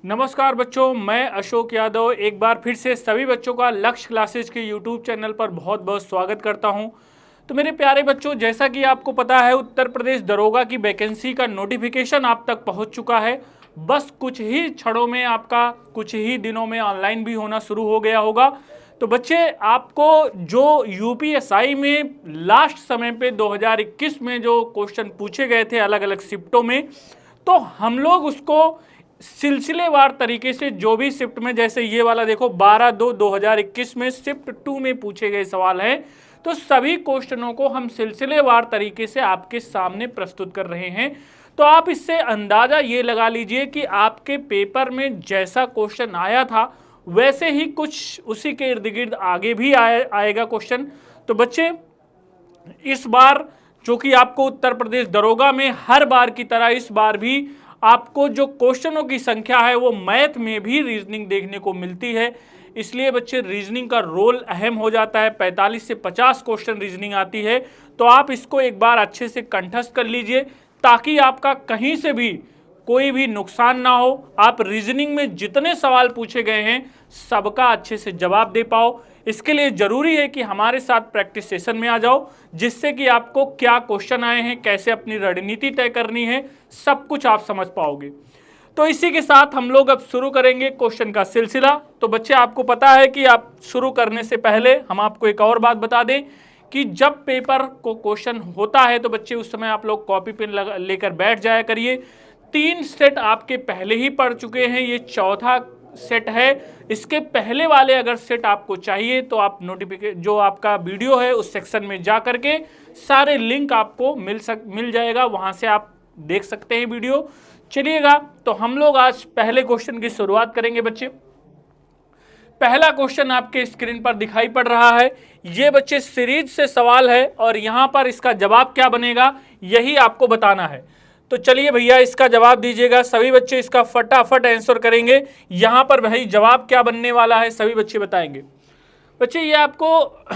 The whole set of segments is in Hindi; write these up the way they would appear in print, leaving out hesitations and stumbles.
नमस्कार बच्चों, मैं अशोक यादव एक बार फिर से सभी बच्चों का लक्ष्य क्लासेस के यूट्यूब चैनल पर बहुत बहुत स्वागत करता हूं। तो मेरे प्यारे बच्चों, जैसा कि आपको पता है उत्तर प्रदेश दरोगा की वैकेंसी का नोटिफिकेशन आप तक पहुंच चुका है। बस कुछ ही क्षणों में आपका कुछ ही दिनों में ऑनलाइन भी होना शुरू हो गया होगा। तो बच्चे, आपको जो यूपीएसआई में लास्ट समय पे 2021 में जो क्वेश्चन पूछे गए थे अलग अलग शिफ्टों में, तो हम लोग उसको सिलसिलेवार तरीके से जो भी शिफ्ट में, जैसे ये वाला देखो 12/2/2021 में शिफ्ट 2 में पूछे गए सवाल हैं, तो सभी क्वेश्चनों को हम सिलसिलेवार तरीके से आपके सामने प्रस्तुत कर रहे हैं। तो आप इससे अंदाजा ये लगा लीजिए कि आपके पेपर में जैसा क्वेश्चन आया था वैसे ही कुछ उसी के इर्द गिर्द आगे भी आएगा क्वेश्चन। तो बच्चे, इस बार जो कि आपको उत्तर प्रदेश दरोगा में हर बार की तरह इस बार भी आपको जो क्वेश्चनों की संख्या है वो मैथ में भी रीजनिंग देखने को मिलती है। इसलिए बच्चे, रीजनिंग का रोल अहम हो जाता है। 45 से 50 क्वेश्चन रीजनिंग आती है। तो आप इसको एक बार अच्छे से कंठस्थ कर लीजिए ताकि आपका कहीं से भी कोई भी नुकसान ना हो। आप रीजनिंग में जितने सवाल पूछे गए हैं सबका अच्छे से जवाब दे पाओ। इसके लिए जरूरी है कि हमारे साथ प्रैक्टिस सेशन में आ जाओ, जिससे कि आपको क्या क्वेश्चन आए हैं, कैसे अपनी रणनीति तय करनी है, सब कुछ आप समझ पाओगे। तो इसी के साथ हम लोग अब शुरू करेंगे क्वेश्चन का सिलसिला। तो बच्चे, आपको पता है कि आप शुरू करने से पहले हम आपको एक और बात बता दें कि जब पेपर को क्वेश्चन होता है तो बच्चे उस समय आप लोग कॉपी पेन लेकर बैठ जाया करिए। 3 सेट आपके पहले ही पढ़ चुके हैं, ये चौथा सेट है। इसके पहले वाले अगर सेट आपको चाहिए तो आप जो आपका वीडियो है उस सेक्शन में जा करके सारे लिंक आपको मिल जाएगा, वहां से आप देख सकते हैं वीडियो। चलिएगा, तो हम लोग आज पहले क्वेश्चन की शुरुआत करेंगे बच्चे। पहला क्वेश्चन आपके स्क्रीन पर दिखाई पड़ रहा है। ये बच्चे सीरीज से सवाल है और यहां पर इसका जवाब क्या बनेगा यही आपको बताना है। तो चलिए भैया, इसका जवाब दीजिएगा। सभी बच्चे इसका फटाफट आंसर करेंगे। यहां पर भाई जवाब क्या बनने वाला है सभी बच्चे बताएंगे। बच्चे, ये आपको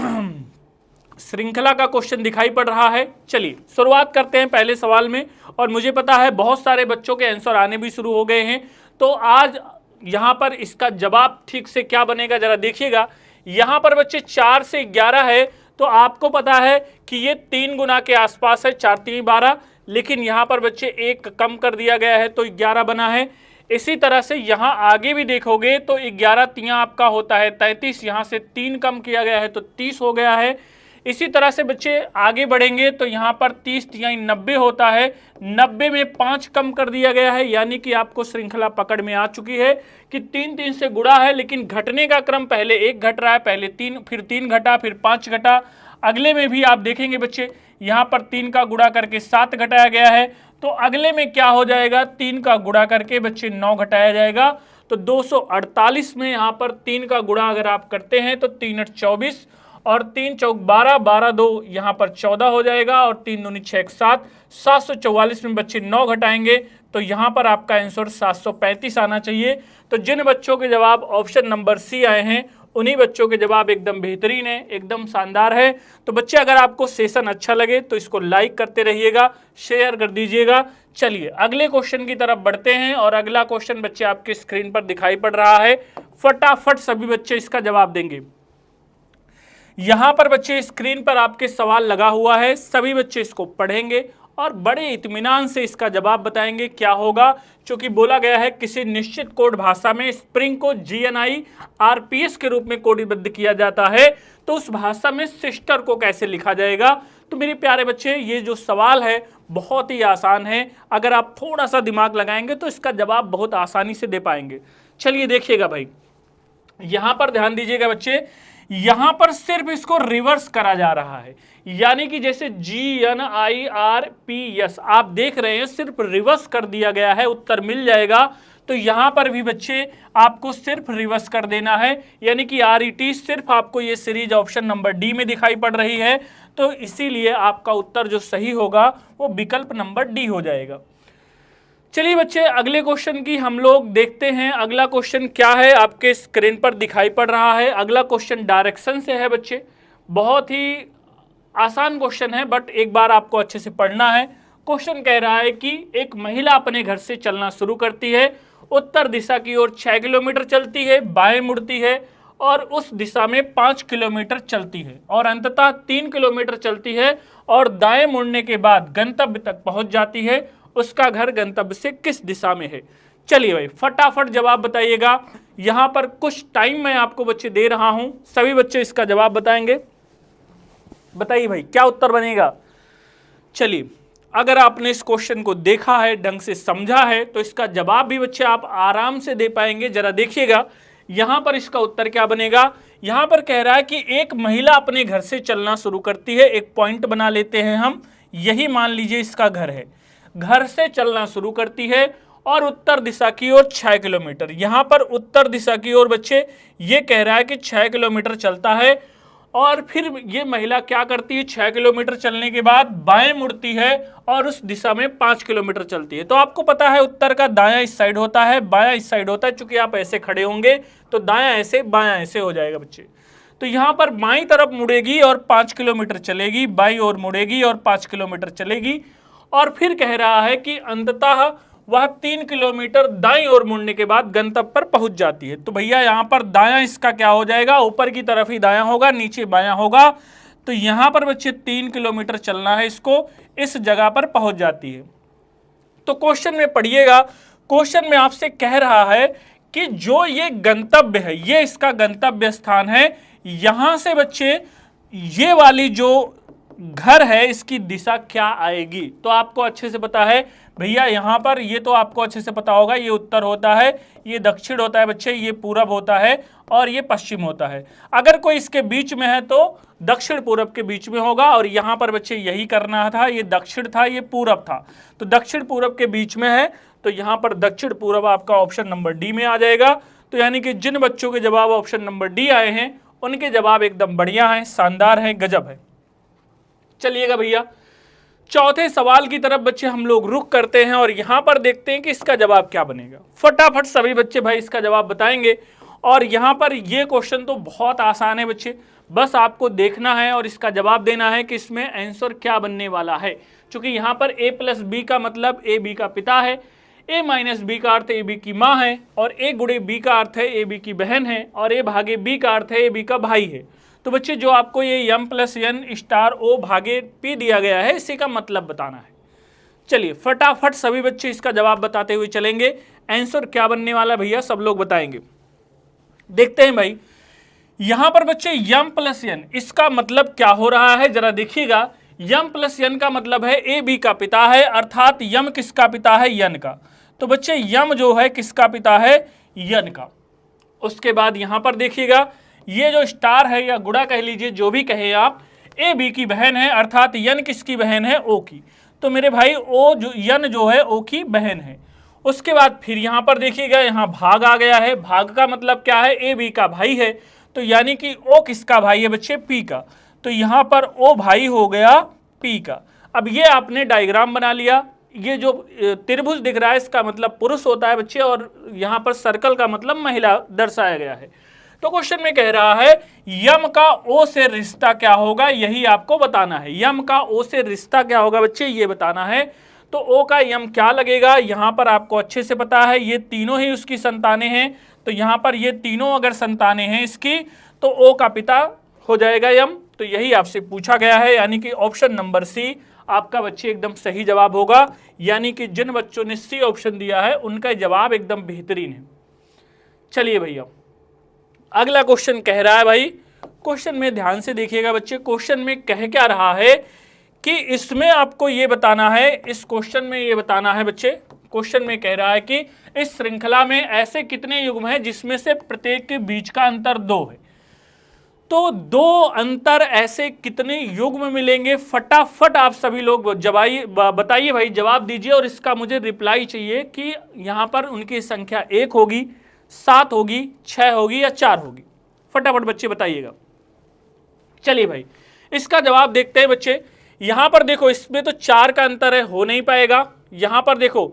श्रृंखला का क्वेश्चन दिखाई पड़ रहा है। चलिए शुरुआत करते हैं पहले सवाल में। और मुझे पता है बहुत सारे बच्चों के आंसर आने भी शुरू हो गए हैं। तो आज यहां पर इसका जवाब ठीक से क्या बनेगा जरा देखिएगा। यहां पर बच्चे 4 से 11 है, तो आपको पता है कि ये 3 गुना के आसपास है। 4 3 12, लेकिन यहां पर बच्चे 1 कम कर दिया गया है तो 11 बना है। इसी तरह से यहां आगे भी देखोगे तो 11 तियां आपका होता है 33, यहां से 3 कम किया गया है तो 30 हो गया है। इसी तरह से बच्चे आगे बढ़ेंगे तो यहाँ पर 30 तिहाई 90 होता है। 90 में 5 कम कर दिया गया है, यानी कि आपको श्रृंखला पकड़ में आ चुकी है कि 3 3 से गुणा है, लेकिन घटने का क्रम पहले 1 घट रहा है, पहले 3, फिर 3 घटा, फिर 5 घटा। अगले में भी आप देखेंगे बच्चे, यहाँ पर 3 का गुणा करके 7 घटाया गया है। तो अगले में क्या हो जाएगा, 3 का गुणा करके बच्चे 9 घटाया जाएगा। तो 248 में यहाँ पर 3 का गुणा अगर आप करते हैं तो 3 8 24 और 3 चौक 12, 12 2 यहाँ पर 14 हो जाएगा और 3 दूनी 6 7, 744 में बच्चे 9 घटाएंगे तो यहाँ पर आपका आंसर 735 आना चाहिए। तो जिन बच्चों के जवाब ऑप्शन नंबर सी आए हैं उन्हीं बच्चों के जवाब एकदम बेहतरीन है, एकदम शानदार है। तो बच्चे, अगर आपको सेशन अच्छा लगे तो इसको लाइक करते रहिएगा, शेयर कर दीजिएगा। चलिए अगले क्वेश्चन की तरफ बढ़ते हैं और अगला क्वेश्चन बच्चे आपके स्क्रीन पर दिखाई पड़ रहा है। फटाफट सभी बच्चे इसका जवाब देंगे। यहां पर बच्चे स्क्रीन पर आपके सवाल लगा हुआ है, सभी बच्चे इसको पढ़ेंगे और बड़े इत्मीनान से इसका जवाब बताएंगे क्या होगा। क्योंकि बोला गया है किसी निश्चित कोड भाषा में स्प्रिंग को GNI RPS के रूप में कोडबद्ध किया जाता है, तो उस भाषा में सिस्टर को कैसे लिखा जाएगा। तो मेरे प्यारे बच्चे, ये जो सवाल है बहुत ही आसान है। अगर आप थोड़ा सा दिमाग लगाएंगे तो इसका जवाब बहुत आसानी से दे पाएंगे। चलिए देखिएगा भाई, यहां पर ध्यान दीजिएगा बच्चे, यहां पर सिर्फ इसको रिवर्स करा जा रहा है, यानी कि जैसे GNIRPS आप देख रहे हैं सिर्फ रिवर्स कर दिया गया है, उत्तर मिल जाएगा। तो यहां पर भी बच्चे आपको सिर्फ रिवर्स कर देना है, यानी कि RET सिर्फ आपको ये सीरीज ऑप्शन नंबर डी में दिखाई पड़ रही है। तो इसीलिए आपका उत्तर जो सही होगा वो विकल्प नंबर डी हो जाएगा। चलिए बच्चे, अगले क्वेश्चन की हम लोग देखते हैं। अगला क्वेश्चन क्या है आपके स्क्रीन पर दिखाई पड़ रहा है। अगला क्वेश्चन डायरेक्शन से है बच्चे, बहुत ही आसान क्वेश्चन है, बट एक बार आपको अच्छे से पढ़ना है। क्वेश्चन कह रहा है कि एक महिला अपने घर से चलना शुरू करती है, उत्तर दिशा की ओर 6 किलोमीटर चलती है, बाएं मुड़ती है और उस दिशा में 5 किलोमीटर चलती है और अंततः 3 किलोमीटर चलती है और दाएं मुड़ने के बाद गंतव्य तक पहुंच जाती है। उसका घर गंतव्य से किस दिशा में है? चलिए भाई फटाफट जवाब बताइएगा। यहां पर कुछ टाइम मैं आपको बच्चे दे रहा हूं, सभी बच्चे इसका जवाब बताएंगे। बताइए भाई क्या उत्तर बनेगा। चलिए, अगर आपने इस क्वेश्चन को देखा है, ढंग से समझा है, तो इसका जवाब भी बच्चे आप आराम से दे पाएंगे। जरा देखिएगा यहां पर इसका उत्तर क्या बनेगा। यहां पर कह रहा है कि एक महिला अपने घर से चलना शुरू करती है। एक पॉइंट बना लेते हैं हम, यही मान लीजिए इसका घर है। घर से चलना शुरू करती है और उत्तर दिशा की ओर 6 किलोमीटर, यहां पर उत्तर दिशा की ओर बच्चे ये कह रहा है कि 6 किलोमीटर चलता है और फिर ये महिला क्या करती है, 6 किलोमीटर चलने के बाद बाएं मुड़ती है और उस दिशा में 5 किलोमीटर चलती है। तो आपको पता है उत्तर का दायां इस साइड होता है, बायां इस साइड होता है। चूंकि आप ऐसे खड़े होंगे तो दायां ऐसे बायां ऐसे हो जाएगा बच्चे। तो यहां पर बाईं तरफ मुड़ेगी और 5 किलोमीटर चलेगी, बाईं ओर मुड़ेगी और 5 किलोमीटर चलेगी और फिर कह रहा है कि अंततः वह 3 किलोमीटर दाईं ओर मुड़ने के बाद गंतव्य पर पहुंच जाती है। तो भैया यहां पर दायां इसका क्या हो जाएगा, ऊपर की तरफ ही दायां होगा, नीचे बायां होगा। तो यहां पर बच्चे 3 किलोमीटर चलना है इसको, इस जगह पर पहुंच जाती है। तो क्वेश्चन में पढ़िएगा, क्वेश्चन में आपसे कह रहा है कि जो ये गंतव्य है, ये इसका गंतव्य स्थान है। यहां से बच्चे ये वाली जो घर है इसकी दिशा क्या आएगी। तो आपको अच्छे से पता है भैया, यहां पर ये तो आपको अच्छे से पता होगा, ये उत्तर होता है, ये दक्षिण होता है बच्चे, ये पूरब होता है और ये पश्चिम होता है। अगर कोई इसके बीच में है तो दक्षिण पूरब के बीच में होगा और यहां पर बच्चे यही करना था, ये दक्षिण था, ये पूरब था। तो दक्षिण पूरब के बीच में है तो यहां पर दक्षिण पूरब आपका ऑप्शन नंबर डी में आ जाएगा। तो यानी कि जिन बच्चों के जवाब ऑप्शन नंबर डी आए हैं उनके जवाब एकदम बढ़िया हैं, शानदार हैं, गजब है। चलिएगा भैया चौथे सवाल की तरफ बच्चे हम लोग रुख करते हैं और यहां पर देखते हैं कि इसका जवाब क्या बनेगा। फटाफट सभी बच्चे भाई इसका जवाब बताएंगे। और यहां पर ये क्वेश्चन तो बहुत आसान है बच्चे, बस आपको देखना है और इसका जवाब देना है कि इसमें आंसर क्या बनने वाला है। क्योंकि यहां पर a प्लस बी का मतलब a b का पिता है, a माइनस बी का अर्थ a b की माँ है और a गुणे b का अर्थ है a b की बहन है और a भागे b का अर्थ है a b का भाई है। तो बच्चे जो आपको ये m plus n star o भागे p दिया गया है, इसी का मतलब बताना है। चलिए फटाफट सभी बच्चे इसका जवाब बताते हुए चलेंगे। आंसर क्या बनने वाला भैया सब लोग बताएंगे। देखते हैं भाई यहां पर बच्चे m प्लस n, इसका मतलब क्या हो रहा है जरा देखिएगा। m प्लस n का मतलब है a b का पिता है, अर्थात m किसका पिता है, n का। तो बच्चे m जो है किसका पिता है, n का। उसके बाद यहां पर देखिएगा ये जो स्टार है या गुणा कह लीजिए, जो भी कहे आप, ए बी की बहन है, अर्थात n किसकी बहन है, o की। तो मेरे भाई n जो है o की बहन है। उसके बाद फिर यहां पर देखिएगा यहाँ भाग आ गया है, भाग का मतलब क्या है, ए बी का भाई है। तो यानी कि o किसका भाई है बच्चे, p का। तो यहां पर o भाई हो गया p का। अब ये आपने डायग्राम बना लिया, ये जो त्रिभुज दिख रहा है इसका मतलब पुरुष होता है बच्चे और यहाँ पर सर्कल का मतलब महिला दर्शाया गया है। तो क्वेश्चन में कह रहा है यम का ओ से रिश्ता क्या होगा, यही आपको बताना है। यम का ओ से रिश्ता क्या होगा बच्चे, ये बताना है। तो ओ का यम क्या लगेगा, यहां पर आपको अच्छे से पता है ये तीनों ही उसकी संतानें हैं। तो यहां पर ये तीनों अगर संतानें हैं इसकी तो ओ का पिता हो जाएगा यम। तो यही आपसे पूछा गया है, यानी कि ऑप्शन नंबर सी आपका बच्चे एकदम सही जवाब होगा। यानी कि जिन बच्चों ने सी ऑप्शन दिया है उनका जवाब एकदम बेहतरीन है। चलिए भैया अगला क्वेश्चन कह रहा है, भाई क्वेश्चन में ध्यान से देखिएगा बच्चे। क्वेश्चन में कह क्या रहा है कि इसमें आपको ये बताना है, इस क्वेश्चन में ये बताना है बच्चे। क्वेश्चन में कह रहा है कि इस श्रृंखला में ऐसे कितने युग्म हैं जिसमें से प्रत्येक के बीच का अंतर 2 है। तो 2 अंतर ऐसे कितने युग्म मिलेंगे, फटाफट आप सभी लोग बताइए भाई, जवाब दीजिए। और इसका मुझे रिप्लाई चाहिए कि यहाँ पर उनकी संख्या 1 होगी, 7 होगी, 6 होगी या 4 होगी। फटाफट बच्चे बताइएगा। चलिए भाई इसका जवाब देखते हैं बच्चे। यहां पर देखो इसमें तो 4 का अंतर है, हो नहीं पाएगा। यहां पर देखो,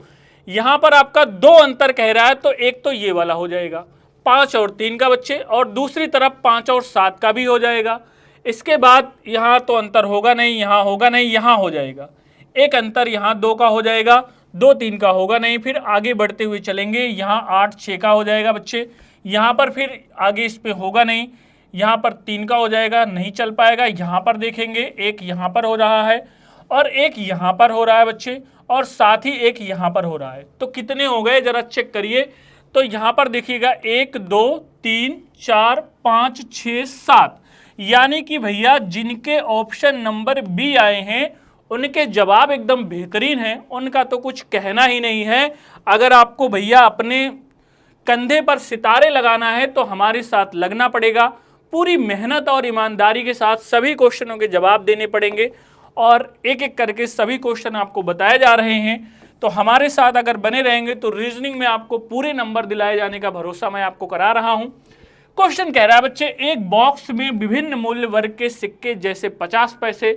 यहां पर आपका 2 अंतर कह रहा है, तो एक तो ये वाला हो जाएगा 5 और 3 का बच्चे, और दूसरी तरफ 5 और 7 का भी हो जाएगा। इसके बाद यहां तो अंतर होगा नहीं, यहां होगा नहीं, यहां हो जाएगा। एक अंतर यहां 2 का हो जाएगा, 2 3 का होगा नहीं, फिर आगे बढ़ते हुए चलेंगे, यहाँ 8 6 का हो जाएगा बच्चे, यहाँ पर फिर आगे इस पे होगा नहीं, यहाँ पर 3 का हो जाएगा, नहीं चल पाएगा। यहाँ पर देखेंगे एक यहाँ पर हो रहा है और एक यहाँ पर हो रहा है बच्चे, और साथ ही एक यहाँ पर हो रहा है। तो कितने हो गए जरा चेक करिए। तो यहाँ पर देखिएगा 1 2 3 4 5 6 7, यानी कि भैया जिनके ऑप्शन नंबर बी आए हैं उनके जवाब एकदम बेहतरीन हैं, उनका तो कुछ कहना ही नहीं है। अगर आपको भैया अपने कंधे पर सितारे लगाना है तो हमारे साथ लगना पड़ेगा, पूरी मेहनत और ईमानदारी के साथ सभी क्वेश्चनों के जवाब देने पड़ेंगे और एक एक करके सभी क्वेश्चन आपको बताए जा रहे हैं। तो हमारे साथ अगर बने रहेंगे तो रीजनिंग में आपको पूरे नंबर दिलाए जाने का भरोसा मैं आपको करा रहा हूं। क्वेश्चन कह रहा है बच्चे, एक बॉक्स में विभिन्न मूल्य वर्ग के सिक्के जैसे 50 पैसे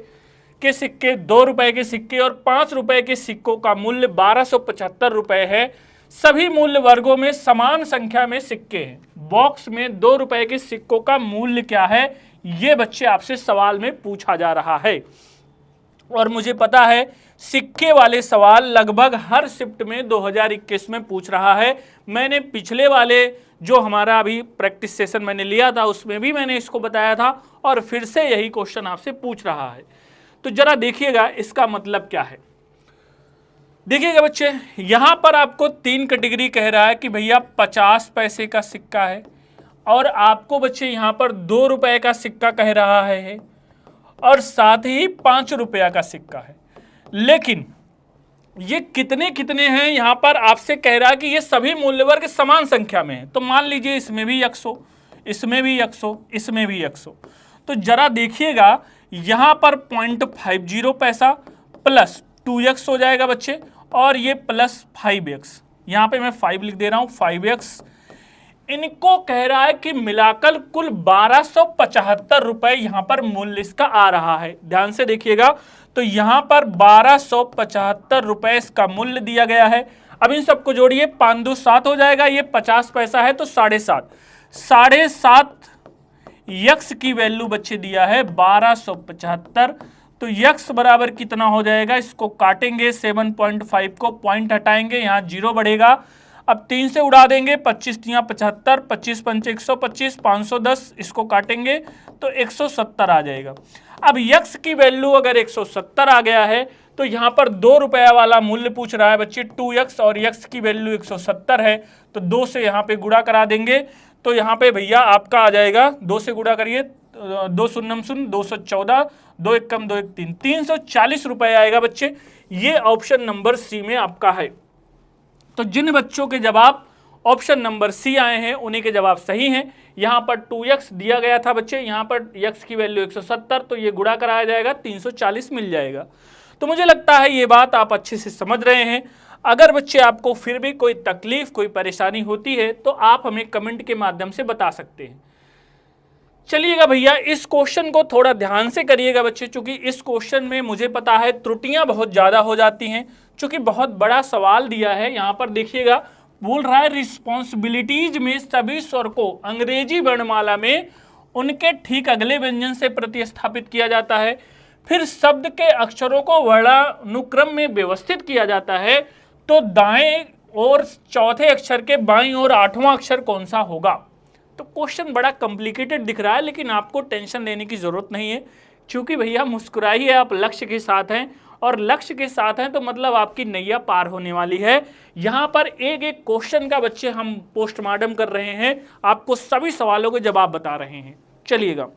के सिक्के, 2 रुपए के सिक्के और 5 रुपए के सिक्कों का मूल्य 1275 रुपए है। सभी मूल्य वर्गों में समान संख्या में सिक्के हैं। बॉक्स में 2 रुपए के सिक्कों का मूल्य क्या है, ये बच्चे आपसे सवाल में पूछा जा रहा है। और मुझे पता है सिक्के वाले सवाल लगभग हर शिफ्ट में 2021 में पूछ रहा है। मैंने पिछले वाले जो हमारा अभी प्रैक्टिस सेशन मैंने लिया था उसमें भी मैंने इसको बताया था और फिर से यही क्वेश्चन आपसे पूछ रहा है। तो जरा देखिएगा इसका मतलब क्या है। देखिएगा बच्चे, यहां पर आपको 3 कैटेगरी कह रहा है कि भैया 50 पैसे का सिक्का है और आपको बच्चे यहां पर 2 रुपए का सिक्का कह रहा है और साथ ही 5 रुपया का सिक्का है। लेकिन ये कितने कितने हैं यहां पर आपसे कह रहा है कि ये सभी मूल्य वर्ग समान संख्या में है। तो मान लीजिए इसमें भी 100, इसमें भी 100, इसमें भी 100। तो जरा देखिएगा यहां पर 0.50 पैसा प्लस 2x हो जाएगा बच्चे और ये प्लस 5x, यहां पे मैं 5 लिख दे रहा हूं 5x। इनको कह रहा है कि मिलाकर कुल 1275 रुपए यहां पर मूल्य इसका आ रहा है। ध्यान से देखिएगा, तो यहां पर 1275 रुपए इसका मूल्य दिया गया है। अब इन सबको जोड़िए, 5 2 7 हो जाएगा, ये 50 पैसा है तो 7.5, 7.5 यक्स की वैल्यू बच्चे दिया है 1275। तो यक्स बराबर कितना हो जाएगा, इसको काटेंगे 7.5 को, पॉइंट हटाएंगे, यहाँ 0 बढ़ेगा। अब 3 से उड़ा देंगे, 25 तियां 75, 25 पंचे 125, 510, इसको काटेंगे तो 170 आ जाएगा। अब यक्स की वैल्यू अगर 170 आ गया है तो यहाँ पर 2 रुपया वाला मूल्य पूछ रहा है बच्चे 2x और यक्स की वैल्यू 170 है तो 2 से यहाँ पे गुणा करा देंगे। तो यहाँ पे भैया आपका आ जाएगा, 2 से गुणा करिए, 2 शून्य 214, 2 1 कम 2 1 3, 340 रुपए आएगा बच्चे। ये ऑप्शन नंबर सी में आपका है। तो जिन बच्चों के जवाब ऑप्शन नंबर सी आए हैं उन्हीं के जवाब सही हैं। यहाँ पर 2x दिया गया था बच्चे, यहाँ पर x की वैल्यू 170, तो ये गुणा कराया जाएगा 340 मिल जाएगा। तो मुझे लगता है ये बात आप अच्छे से समझ रहे हैं। अगर बच्चे आपको फिर भी कोई तकलीफ कोई परेशानी होती है तो आप हमें कमेंट के माध्यम से बता सकते हैं। चलिएगा भैया, इस क्वेश्चन को थोड़ा ध्यान से करिएगा बच्चे, चूंकि इस क्वेश्चन में मुझे पता है त्रुटियां बहुत ज्यादा हो जाती हैं, चूंकि बहुत बड़ा सवाल दिया है। यहां पर देखिएगा बोल रहा है रिस्पॉन्सिबिलिटीज में सभी स्वर को अंग्रेजी वर्णमाला में उनके ठीक अगले व्यंजन से प्रतिस्थापित किया जाता है, फिर शब्द के अक्षरों को वर्णानुक्रम में व्यवस्थित किया जाता है, तो दाएं और चौथे अक्षर के बाईं और 8वां अक्षर कौन सा होगा। तो क्वेश्चन बड़ा कॉम्प्लिकेटेड दिख रहा है, लेकिन आपको टेंशन लेने की जरूरत नहीं है, क्योंकि भैया मुस्कुराइए, आप लक्ष्य के साथ हैं और लक्ष्य के साथ हैं तो मतलब आपकी नैया पार होने वाली है। यहाँ पर एक एक क्वेश्चन का बच्चे हम पोस्टमार्टम कर रहे हैं, आपको सभी सवालों के जवाब बता रहे हैं। चलिएगा,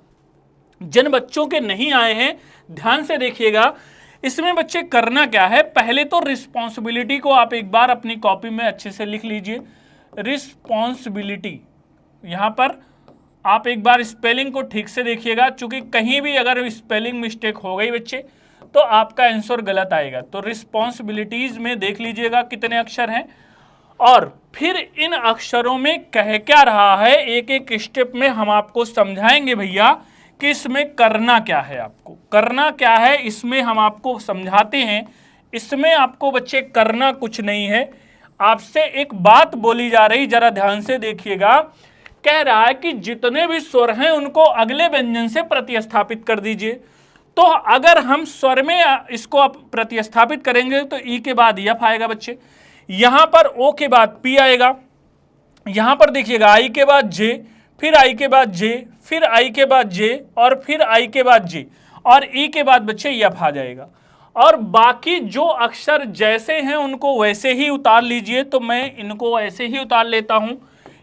जिन बच्चों के नहीं आए हैं ध्यान से देखिएगा, इसमें बच्चे करना क्या है, पहले तो रिस्पॉन्सिबिलिटी को आप एक बार अपनी कॉपी में अच्छे से लिख लीजिए। रिस्पॉन्सिबिलिटी, यहाँ पर आप एक बार स्पेलिंग को ठीक से देखिएगा, चूंकि कहीं भी अगर स्पेलिंग मिस्टेक हो गई बच्चे तो आपका आंसर गलत आएगा। तो रिस्पॉन्सिबिलिटीज में देख लीजिएगा कितने अक्षर हैं और फिर इन अक्षरों में कह क्या रहा है, एक एक स्टेप में हम आपको समझाएंगे भैया कि इसमें करना क्या है, आपको करना क्या है, इसमें हम आपको समझाते हैं। इसमें आपको बच्चे करना कुछ नहीं है, आपसे एक बात बोली जा रही, जरा ध्यान से देखिएगा। कह रहा है कि जितने भी स्वर हैं उनको अगले व्यंजन से प्रतिस्थापित कर दीजिए। तो अगर हम स्वर में इसको आप प्रतिस्थापित करेंगे तो ई के बाद यफ आएगा बच्चे, यहां पर ओ के बाद पी आएगा, यहां पर देखिएगा आई के बाद जे, फिर आई के बाद जे, फिर आई के बाद जे, और फिर आई के बाद जे, और ई के बाद बच्चे यफ आ जाएगा। और बाकी जो अक्षर जैसे हैं उनको वैसे ही उतार लीजिए। तो मैं इनको ऐसे ही उतार लेता हूं,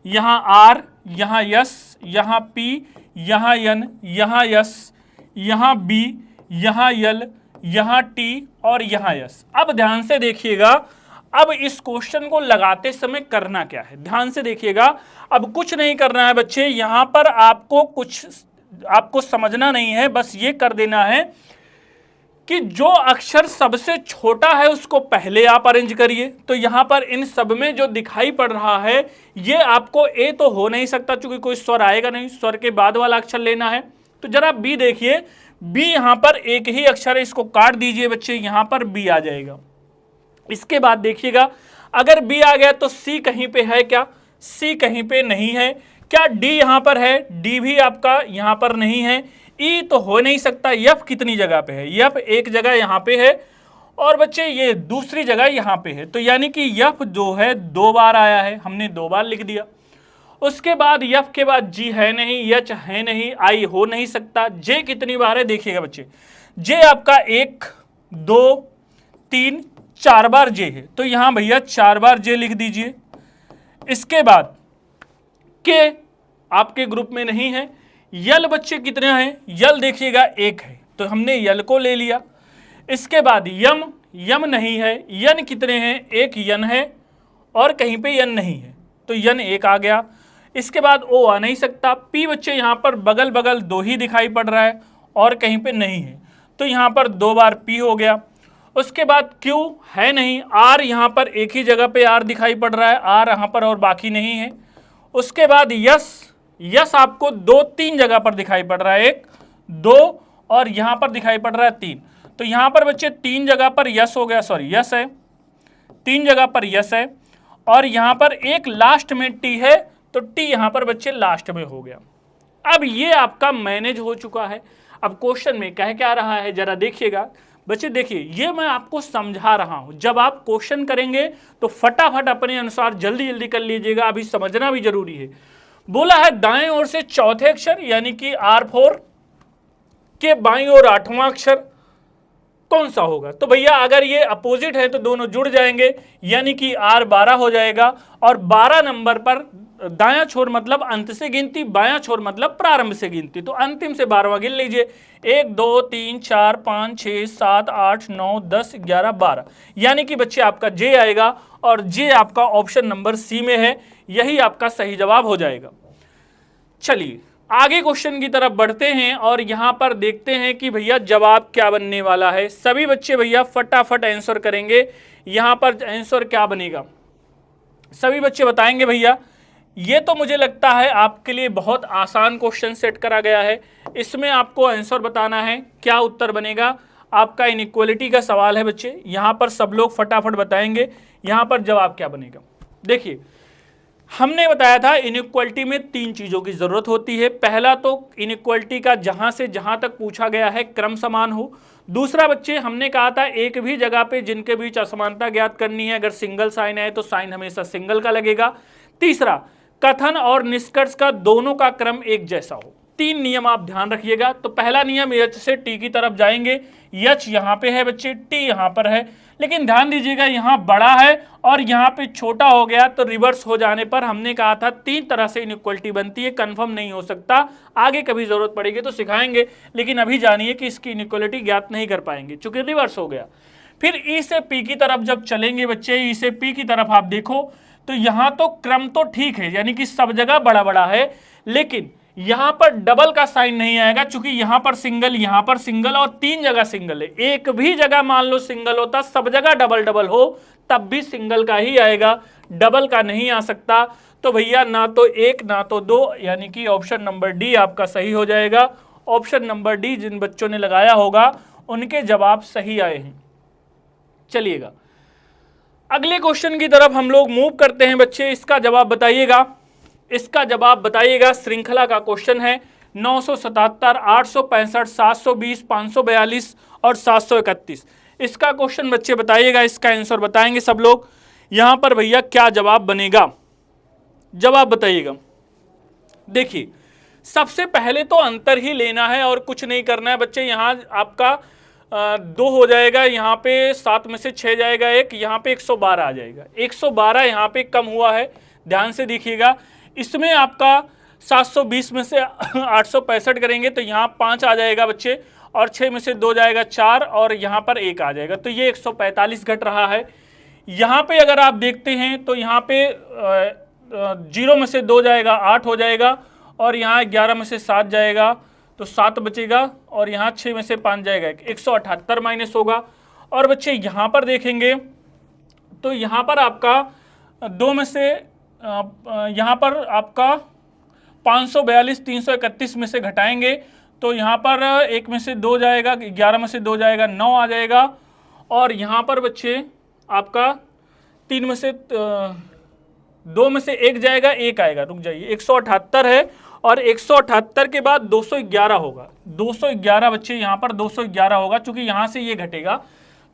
यहां आर, यहां यस, यहां पी, यहां यन, यहां यस, यहां बी, यहां यल, यहां टी और यहां यस। अब ध्यान से देखिएगा, अब इस क्वेश्चन को लगाते समय करना क्या है, ध्यान से देखिएगा। अब कुछ नहीं करना है बच्चे, यहां पर आपको समझना नहीं है, बस ये कर देना है कि जो अक्षर सबसे छोटा है उसको पहले आप अरेंज करिए। तो यहां पर इन सब में जो दिखाई पड़ रहा है ये आपको ए तो हो नहीं सकता क्योंकि कोई स्वर आएगा नहीं, स्वर के बाद वाला अक्षर लेना है। तो जरा बी देखिए, बी यहां पर एक ही अक्षर है, इसको काट दीजिए बच्चे, यहां पर बी आ जाएगा। इसके बाद देखिएगा, अगर बी आ गया तो सी कहीं पे है क्या, सी कहीं पे नहीं है क्या, डी यहां पर है, डी भी आपका यहां पर नहीं है, ई तो हो नहीं सकता, यफ कितनी जगह पे है, यफ एक जगह यहां पे है, और बच्चे ये दूसरी जगह यहां पे है। तो यानी कि यफ जो है 2 बार आया है, हमने 2 बार लिख दिया। उसके बाद यफ के बाद जी है नहीं, यच है नहीं, आई हो नहीं सकता, जे कितनी बार है देखिएगा बच्चे, जे आपका 1 2 3 4 बार जे है, तो यहां भैया 4 बार जे लिख दीजिए। इसके बाद के आपके ग्रुप में नहीं है, यल बच्चे कितने हैं, यल देखिएगा 1 है, तो हमने यल को ले लिया। इसके बाद यम, यम नहीं है, यन कितने हैं, 1 यन है और कहीं पे यन नहीं है, तो यन 1 आ गया। इसके बाद ओ आ नहीं सकता, पी बच्चे यहां पर बगल बगल 2 ही दिखाई पड़ रहा है और कहीं पे नहीं है, तो यहां पर 2 बार पी हो गया। उसके बाद क्यू है नहीं, आर यहां पर एक ही जगह पे आर दिखाई पड़ रहा है, आर यहां पर और बाकी नहीं है। उसके बाद यस, यस आपको 2-3 जगह पर दिखाई पड़ रहा है, 1 2 और यहां पर दिखाई पड़ रहा है 3, तो यहां पर बच्चे 3 जगह पर यस हो गया, सॉरी यस है, 3 जगह पर यस है, और यहां पर एक लास्ट में टी है, तो टी यहां पर बच्चे लास्ट में हो गया। अब ये आपका मैनेज हो चुका है। अब क्वेश्चन में कह क्या रहा है जरा देखिएगा बच्चे, देखिए ये मैं आपको समझा रहा हूं, जब आप क्वेश्चन करेंगे तो फटाफट अपने अनुसार जल्दी जल्दी कर लीजिएगा, अभी समझना भी जरूरी है। बोला है दाएं ओर से चौथे अक्षर यानी कि R4 के बाईं ओर 8वां अक्षर कौन सा होगा, तो भैया अगर ये अपोजिट है तो दोनों जुड़ जाएंगे यानी कि R12 हो जाएगा, और 12 नंबर पर दायां छोर मतलब अंत से गिनती, बायां छोर मतलब प्रारंभ से गिनती, तो अंतिम से 12वां गिन लीजिए, 1 2 3 4 5 6 7 8 9 10 11 12, यानी कि बच्चे आपका जे आएगा, और जे आपका ऑप्शन नंबर सी में है, यही आपका सही जवाब हो जाएगा। चलिए आगे क्वेश्चन की तरफ बढ़ते हैं और यहां पर देखते हैं कि भैया जवाब क्या बनने वाला है। सभी बच्चे भैया फटाफट आंसर करेंगे, यहां पर आंसर क्या बनेगा सभी बच्चे बताएंगे भैया। ये तो मुझे लगता है आपके लिए बहुत आसान क्वेश्चन सेट करा गया है, इसमें आपको आंसर बताना है, क्या उत्तर बनेगा आपका। इनइक्वालिटी का सवाल है बच्चे, यहां पर सब लोग फटाफट बताएंगे यहां पर जवाब क्या बनेगा। देखिए हमने बताया था इनइक्वालिटी में 3 चीज़ों की ज़रूरत होती है। पहला तो इनइक्वालिटी का जहाँ से जहाँ तक पूछा गया है क्रम समान हो। दूसरा बच्चे हमने कहा था एक भी जगह पे जिनके बीच असमानता ज्ञात करनी है, अगर सिंगल साइन है तो साइन हमेशा सिंगल का लगेगा। तीसरा कथन और निष्कर्ष का दोनों का क्रम एक जैसा हो। 3 नियम आप ध्यान रखिएगा। तो पहला नियम यच से टी की तरफ जाएंगे, यच यहाँ पे है बच्चे, टी यहाँ पर है, लेकिन ध्यान दीजिएगा यहाँ बड़ा है और यहाँ पे छोटा हो गया, तो रिवर्स हो जाने पर हमने कहा था 3 तरह से इनइक्वालिटी बनती है, कंफर्म नहीं हो सकता, आगे कभी जरूरत पड़ेगी तो सिखाएंगे, लेकिन अभी जानिए कि इसकी इनइक्वालिटी ज्ञात नहीं कर पाएंगे चूंकि रिवर्स हो गया। फिर ई से पी की तरफ जब चलेंगे बच्चे, ई से पी की तरफ आप देखो तो यहाँ तो क्रम तो ठीक है, यानी कि सब जगह बड़ा बड़ा है, लेकिन यहां पर डबल का साइन नहीं आएगा क्योंकि यहां पर सिंगल और 3 जगह सिंगल है। एक भी जगह मान लो सिंगल होता, सब जगह डबल डबल हो तब भी सिंगल का ही आएगा, डबल का नहीं आ सकता। तो भैया ना तो 1 ना तो 2, यानी कि ऑप्शन नंबर डी आपका सही हो जाएगा। ऑप्शन नंबर डी जिन बच्चों ने लगाया होगा उनके जवाब सही आए हैं। चलिएगा अगले क्वेश्चन की तरफ हम लोग मूव करते हैं बच्चे, इसका जवाब बताइएगा, इसका जवाब बताइएगा। श्रृंखला का क्वेश्चन है, 977, 865, 720, 542 और 731। इसका क्वेश्चन बच्चे बताइएगा, इसका आंसर बताएंगे सब लोग। यहां पर भैया क्या जवाब बनेगा, जवाब बताइएगा। देखिए सबसे पहले तो अंतर ही लेना है और कुछ नहीं करना है बच्चे। यहाँ आपका 2 हो जाएगा, यहाँ पे 7 में से 6 जाएगा एक, यहाँ पे 112 आ जाएगा। 112 यहाँ पे कम हुआ है, ध्यान से देखिएगा। इसमें आपका 720 में से 865 करेंगे तो यहाँ 5 आ जाएगा बच्चे, और 6 में से 2 जाएगा 4, और यहाँ पर 1 आ जाएगा, तो ये 145 घट रहा है। यहाँ पे अगर आप देखते हैं तो यहाँ पे 0 में से 2 जाएगा 8 हो जाएगा, और यहाँ 11 में से 7 जाएगा तो 7 बचेगा, और यहाँ 6 में से 5 जाएगा 178 माइनस होगा। और बच्चे यहाँ पर देखेंगे तो यहाँ पर आपका 2 में से यहाँ पर आपका 542 331 में से घटाएंगे तो यहाँ पर 1 में से 2 जाएगा, 11 में से 2 जाएगा 9 आ जाएगा, और यहाँ पर बच्चे आपका 3 में से 2 में से 1 जाएगा, 1 आएगा, रुक जाइए, 178 है, और 178 के बाद 211 होगा। 211 बच्चे यहाँ पर 211 होगा, चूंकि यहाँ से ये घटेगा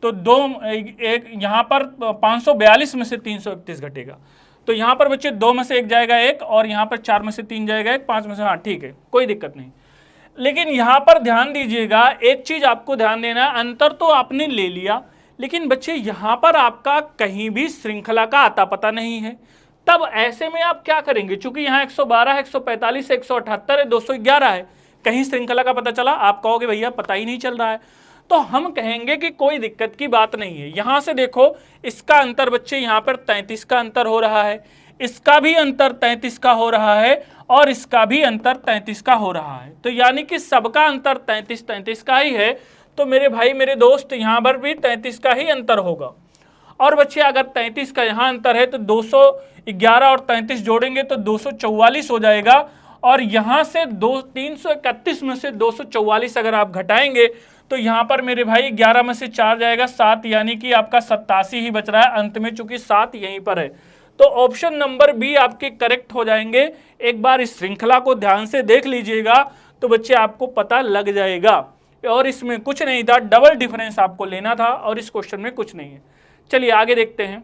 तो एक यहाँ पर 542 में से 331 घटेगा, तो यहाँ पर बच्चे 2 में से 1 जाएगा 1, और यहाँ पर 4 में से 3 जाएगा 1, 5 में से, हाँ ठीक है, कोई दिक्कत नहीं। लेकिन यहाँ पर ध्यान दीजिएगा, एक चीज आपको ध्यान देना है, अंतर तो आपने ले लिया, लेकिन बच्चे यहाँ पर आपका कहीं भी श्रृंखला का आता पता नहीं है। तब ऐसे में आप क्या करेंगे, चूंकि यहाँ 112 है, 145 है, 178 है, 211 है, कहीं श्रृंखला का पता चला? आप कहोगे भैया पता ही नहीं चल रहा है, तो हम कहेंगे कि कोई दिक्कत की बात नहीं है। यहां से देखो इसका अंतर बच्चे यहाँ पर 33 का अंतर हो रहा है, इसका भी अंतर 33 का हो रहा है, और इसका भी अंतर 33 का हो रहा है, तो यानी कि सबका अंतर 33 का ही है। तो मेरे भाई मेरे दोस्त यहाँ पर भी 33 का ही अंतर होगा। और बच्चे अगर 33 का यहाँ अंतर है तो 211 और 33 जोड़ेंगे तो 244 हो जाएगा, और यहाँ से 331 में से 244 अगर आप घटाएंगे तो यहाँ पर मेरे भाई 11 में से 4 जाएगा 7, यानी कि आपका 87 ही बच रहा है अंत में, चूंकि 7 यहीं पर है। तो ऑप्शन नंबर बी आपके करेक्ट हो जाएंगे। एक बार इस श्रृंखला को ध्यान से देख लीजिएगा तो बच्चे आपको पता लग जाएगा, और इसमें कुछ नहीं था, डबल डिफरेंस आपको लेना था, और इस क्वेश्चन में कुछ नहीं है। चलिए आगे देखते हैं,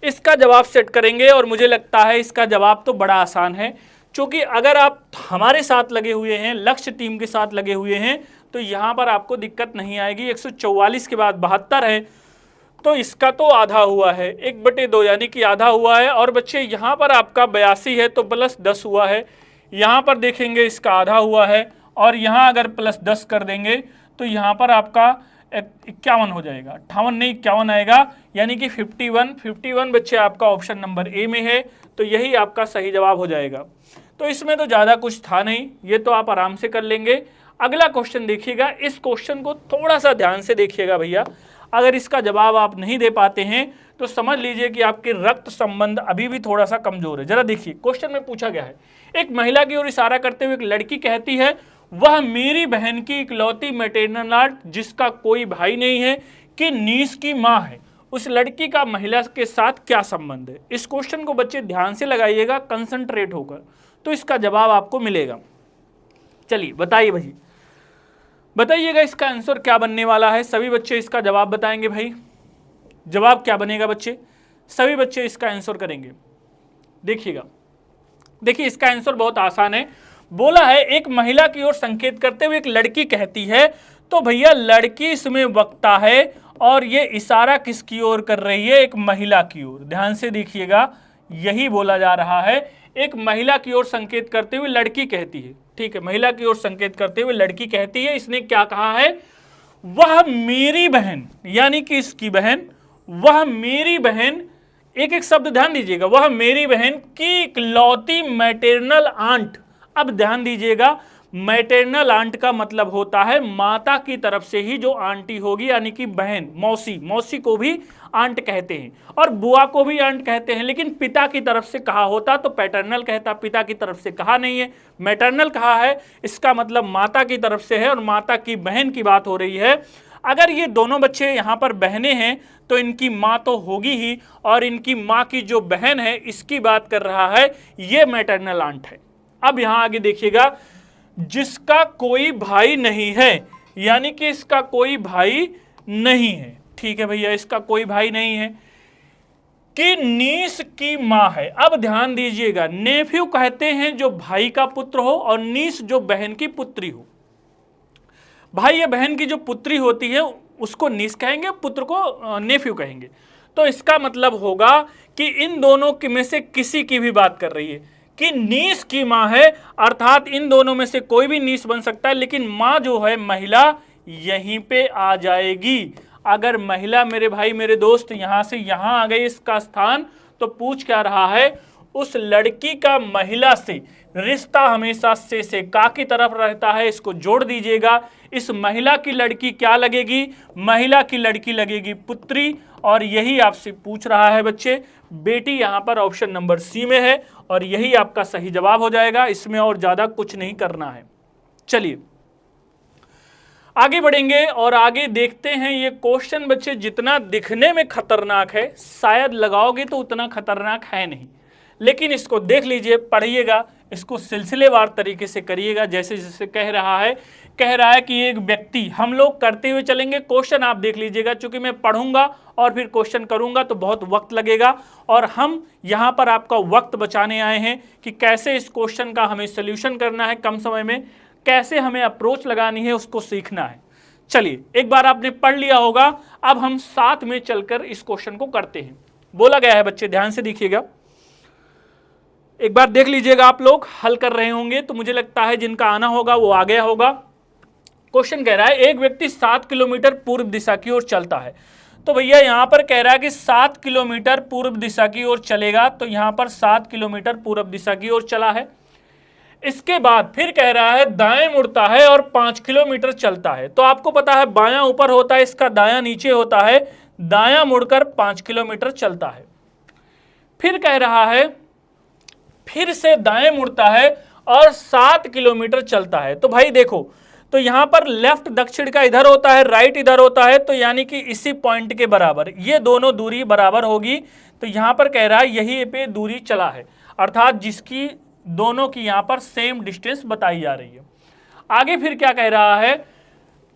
इसका जवाब सेट करेंगे, और मुझे लगता है इसका जवाब तो बड़ा आसान है, क्योंकि अगर आप हमारे साथ लगे हुए हैं, लक्ष्य टीम के साथ लगे हुए हैं, तो यहां पर आपको दिक्कत नहीं आएगी। 144 के बाद 72 है, तो इसका तो आधा हुआ है, 1/2 यानी कि आधा हुआ है। और बच्चे यहाँ पर आपका 82 है तो प्लस 10 हुआ है, यहाँ पर देखेंगे इसका आधा हुआ है, और यहाँ अगर प्लस 10 कर देंगे तो यहाँ पर आपका 51 हो जाएगा, 58 नहीं 51 आएगा, यानी कि 51 बच्चे आपका ऑप्शन नंबर ए में है, तो यही आपका सही जवाब हो जाएगा। तो इसमें तो ज़्यादा कुछ था नहीं, ये तो आप आराम से कर लेंगे। अगला क्वेश्चन देखिएगा, इस क्वेश्चन को थोड़ा सा ध्यान से देखिएगा भैया, अगर इसका जवाब आप नहीं दे पाते हैं तो समझ लीजिए कि आपके रक्त संबंध अभी भी थोड़ा सा कमजोर है। जरा देखिए क्वेश्चन में पूछा गया है, एक महिला की ओर इशारा करते हुए एक लड़की कहती है, वह मेरी बहन की इकलौती मैटरनल आंट जिसका कोई भाई नहीं है कि नीस की माँ है, उस लड़की का महिला के साथ क्या संबंध है। इस क्वेश्चन को बच्चे ध्यान से लगाइएगा, कंसंट्रेट होकर, तो इसका जवाब आपको मिलेगा। चलिए बताइए भाई, बताइएगा इसका आंसर क्या बनने वाला है। सभी बच्चे इसका जवाब बताएंगे भाई, जवाब क्या बनेगा बच्चे, सभी बच्चे इसका आंसर करेंगे। देखिएगा, देखिए इसका आंसर बहुत आसान है। बोला है एक महिला की ओर संकेत करते हुए एक लड़की कहती है, तो भैया लड़की इसमें वक्ता है, और ये इशारा किसकी ओर कर रही है, एक महिला की ओर। ध्यान से देखिएगा, यही बोला जा रहा है, एक महिला की ओर संकेत करते हुए लड़की कहती है, ठीक है, महिला की ओर संकेत करते हुए लड़की कहती है। इसने क्या कहा है, वह मेरी बहन, यानी कि इसकी बहन, वह मेरी बहन, एक एक शब्द ध्यान दीजिएगा, वह मेरी बहन की इकलौती मैटरनल आंट। अब ध्यान दीजिएगा, मैटरनल आंट का मतलब होता है माता की तरफ से ही जो आंटी होगी, यानी कि बहन, मौसी, मौसी को भी आंट कहते हैं, और बुआ को भी आंट कहते हैं, लेकिन पिता की तरफ से कहा होता तो पैटर्नल कहता, पिता की तरफ से कहा नहीं है, मैटरनल कहा है, इसका मतलब माता की तरफ से है, और माता की बहन की बात हो रही है। अगर ये दोनों बच्चे यहाँ पर बहनें हैं तो इनकी माँ तो होगी ही, और इनकी माँ की जो बहन है इसकी बात कर रहा है, ये मैटरनल आंट है। अब यहां आगे देखिएगा, जिसका कोई भाई नहीं है, यानी कि इसका कोई भाई नहीं है। ठीक है भैया, इसका कोई भाई नहीं है कि नीस की मां है। अब ध्यान दीजिएगा, नेफ्यू कहते हैं जो भाई का पुत्र हो और नीस जो बहन की पुत्री हो। भाई या बहन की जो पुत्री होती है उसको नीस कहेंगे, पुत्र को नेफ्यू कहेंगे। तो इसका मतलब होगा कि इन दोनों में से किसी की भी बात कर रही है कि नीस की मां है, अर्थात इन दोनों में से कोई भी नीस बन सकता है, लेकिन मां जो है महिला यहीं पे आ जाएगी। अगर महिला मेरे भाई मेरे दोस्त यहां से यहां आ गई इसका स्थान, तो पूछ क्या रहा है, उस लड़की का महिला से रिश्ता हमेशा से का की तरफ रहता है। इसको जोड़ दीजिएगा। इस महिला की लड़की क्या लगेगी, महिला की लड़की लगेगी पुत्री, और यही आपसे पूछ रहा है बच्चे। बेटी यहां पर ऑप्शन नंबर सी में है और यही आपका सही जवाब हो जाएगा। इसमें और ज्यादा कुछ नहीं करना है। चलिए आगे बढ़ेंगे और आगे देखते हैं। ये क्वेश्चन बच्चे जितना दिखने में खतरनाक है, शायद लगाओगे तो उतना खतरनाक है नहीं, लेकिन इसको देख लीजिए, पढ़िएगा, इसको सिलसिलेवार तरीके से करिएगा। जैसे जैसे कह रहा है कि एक व्यक्ति, हम लोग करते हुए चलेंगे। क्वेश्चन आप देख लीजिएगा, चूंकि मैं पढ़ूंगा और फिर क्वेश्चन करूंगा तो बहुत वक्त लगेगा, और हम यहां पर आपका वक्त बचाने आए हैं कि कैसे इस क्वेश्चन का हमें सोल्यूशन करना है कम समय में, कैसे हमें अप्रोच लगानी है, उसको सीखना है। चलिए, एक बार आपने पढ़ लिया होगा, अब हम साथ में चलकर इस क्वेश्चन को करते हैं। बोला गया है बच्चे, ध्यान से देखिएगा, एक बार देख लीजिएगा। आप लोग हल कर रहे होंगे तो मुझे लगता है जिनका आना होगा वो आ गया होगा। क्वेश्चन कह रहा है एक व्यक्ति 7 किलोमीटर पूर्व दिशा की ओर चलता है। तो भैया यहां पर कह रहा है कि 7 किलोमीटर पूर्व दिशा की ओर चलेगा, तो यहां पर 7 किलोमीटर पूर्व दिशा की ओर चला है। इसके बाद फिर कह रहा है दाएं मुड़ता है और 5 किलोमीटर चलता है। तो आपको पता है बायां ऊपर होता है, इसका दायां नीचे होता है, दायां मुड़कर 5 किलोमीटर चलता है। फिर कह रहा है फिर से दाएं मुड़ता है और 7 किलोमीटर चलता है। तो भाई देखो, तो यहां पर लेफ्ट दक्षिण का इधर होता है, राइट इधर होता है, तो यानी कि इसी पॉइंट के बराबर ये दोनों दूरी बराबर होगी। तो यहां पर कह रहा है यही पे दूरी चला है, अर्थात जिसकी दोनों की यहां पर सेम डिस्टेंस बताई जा रही है। आगे फिर क्या कह रहा है,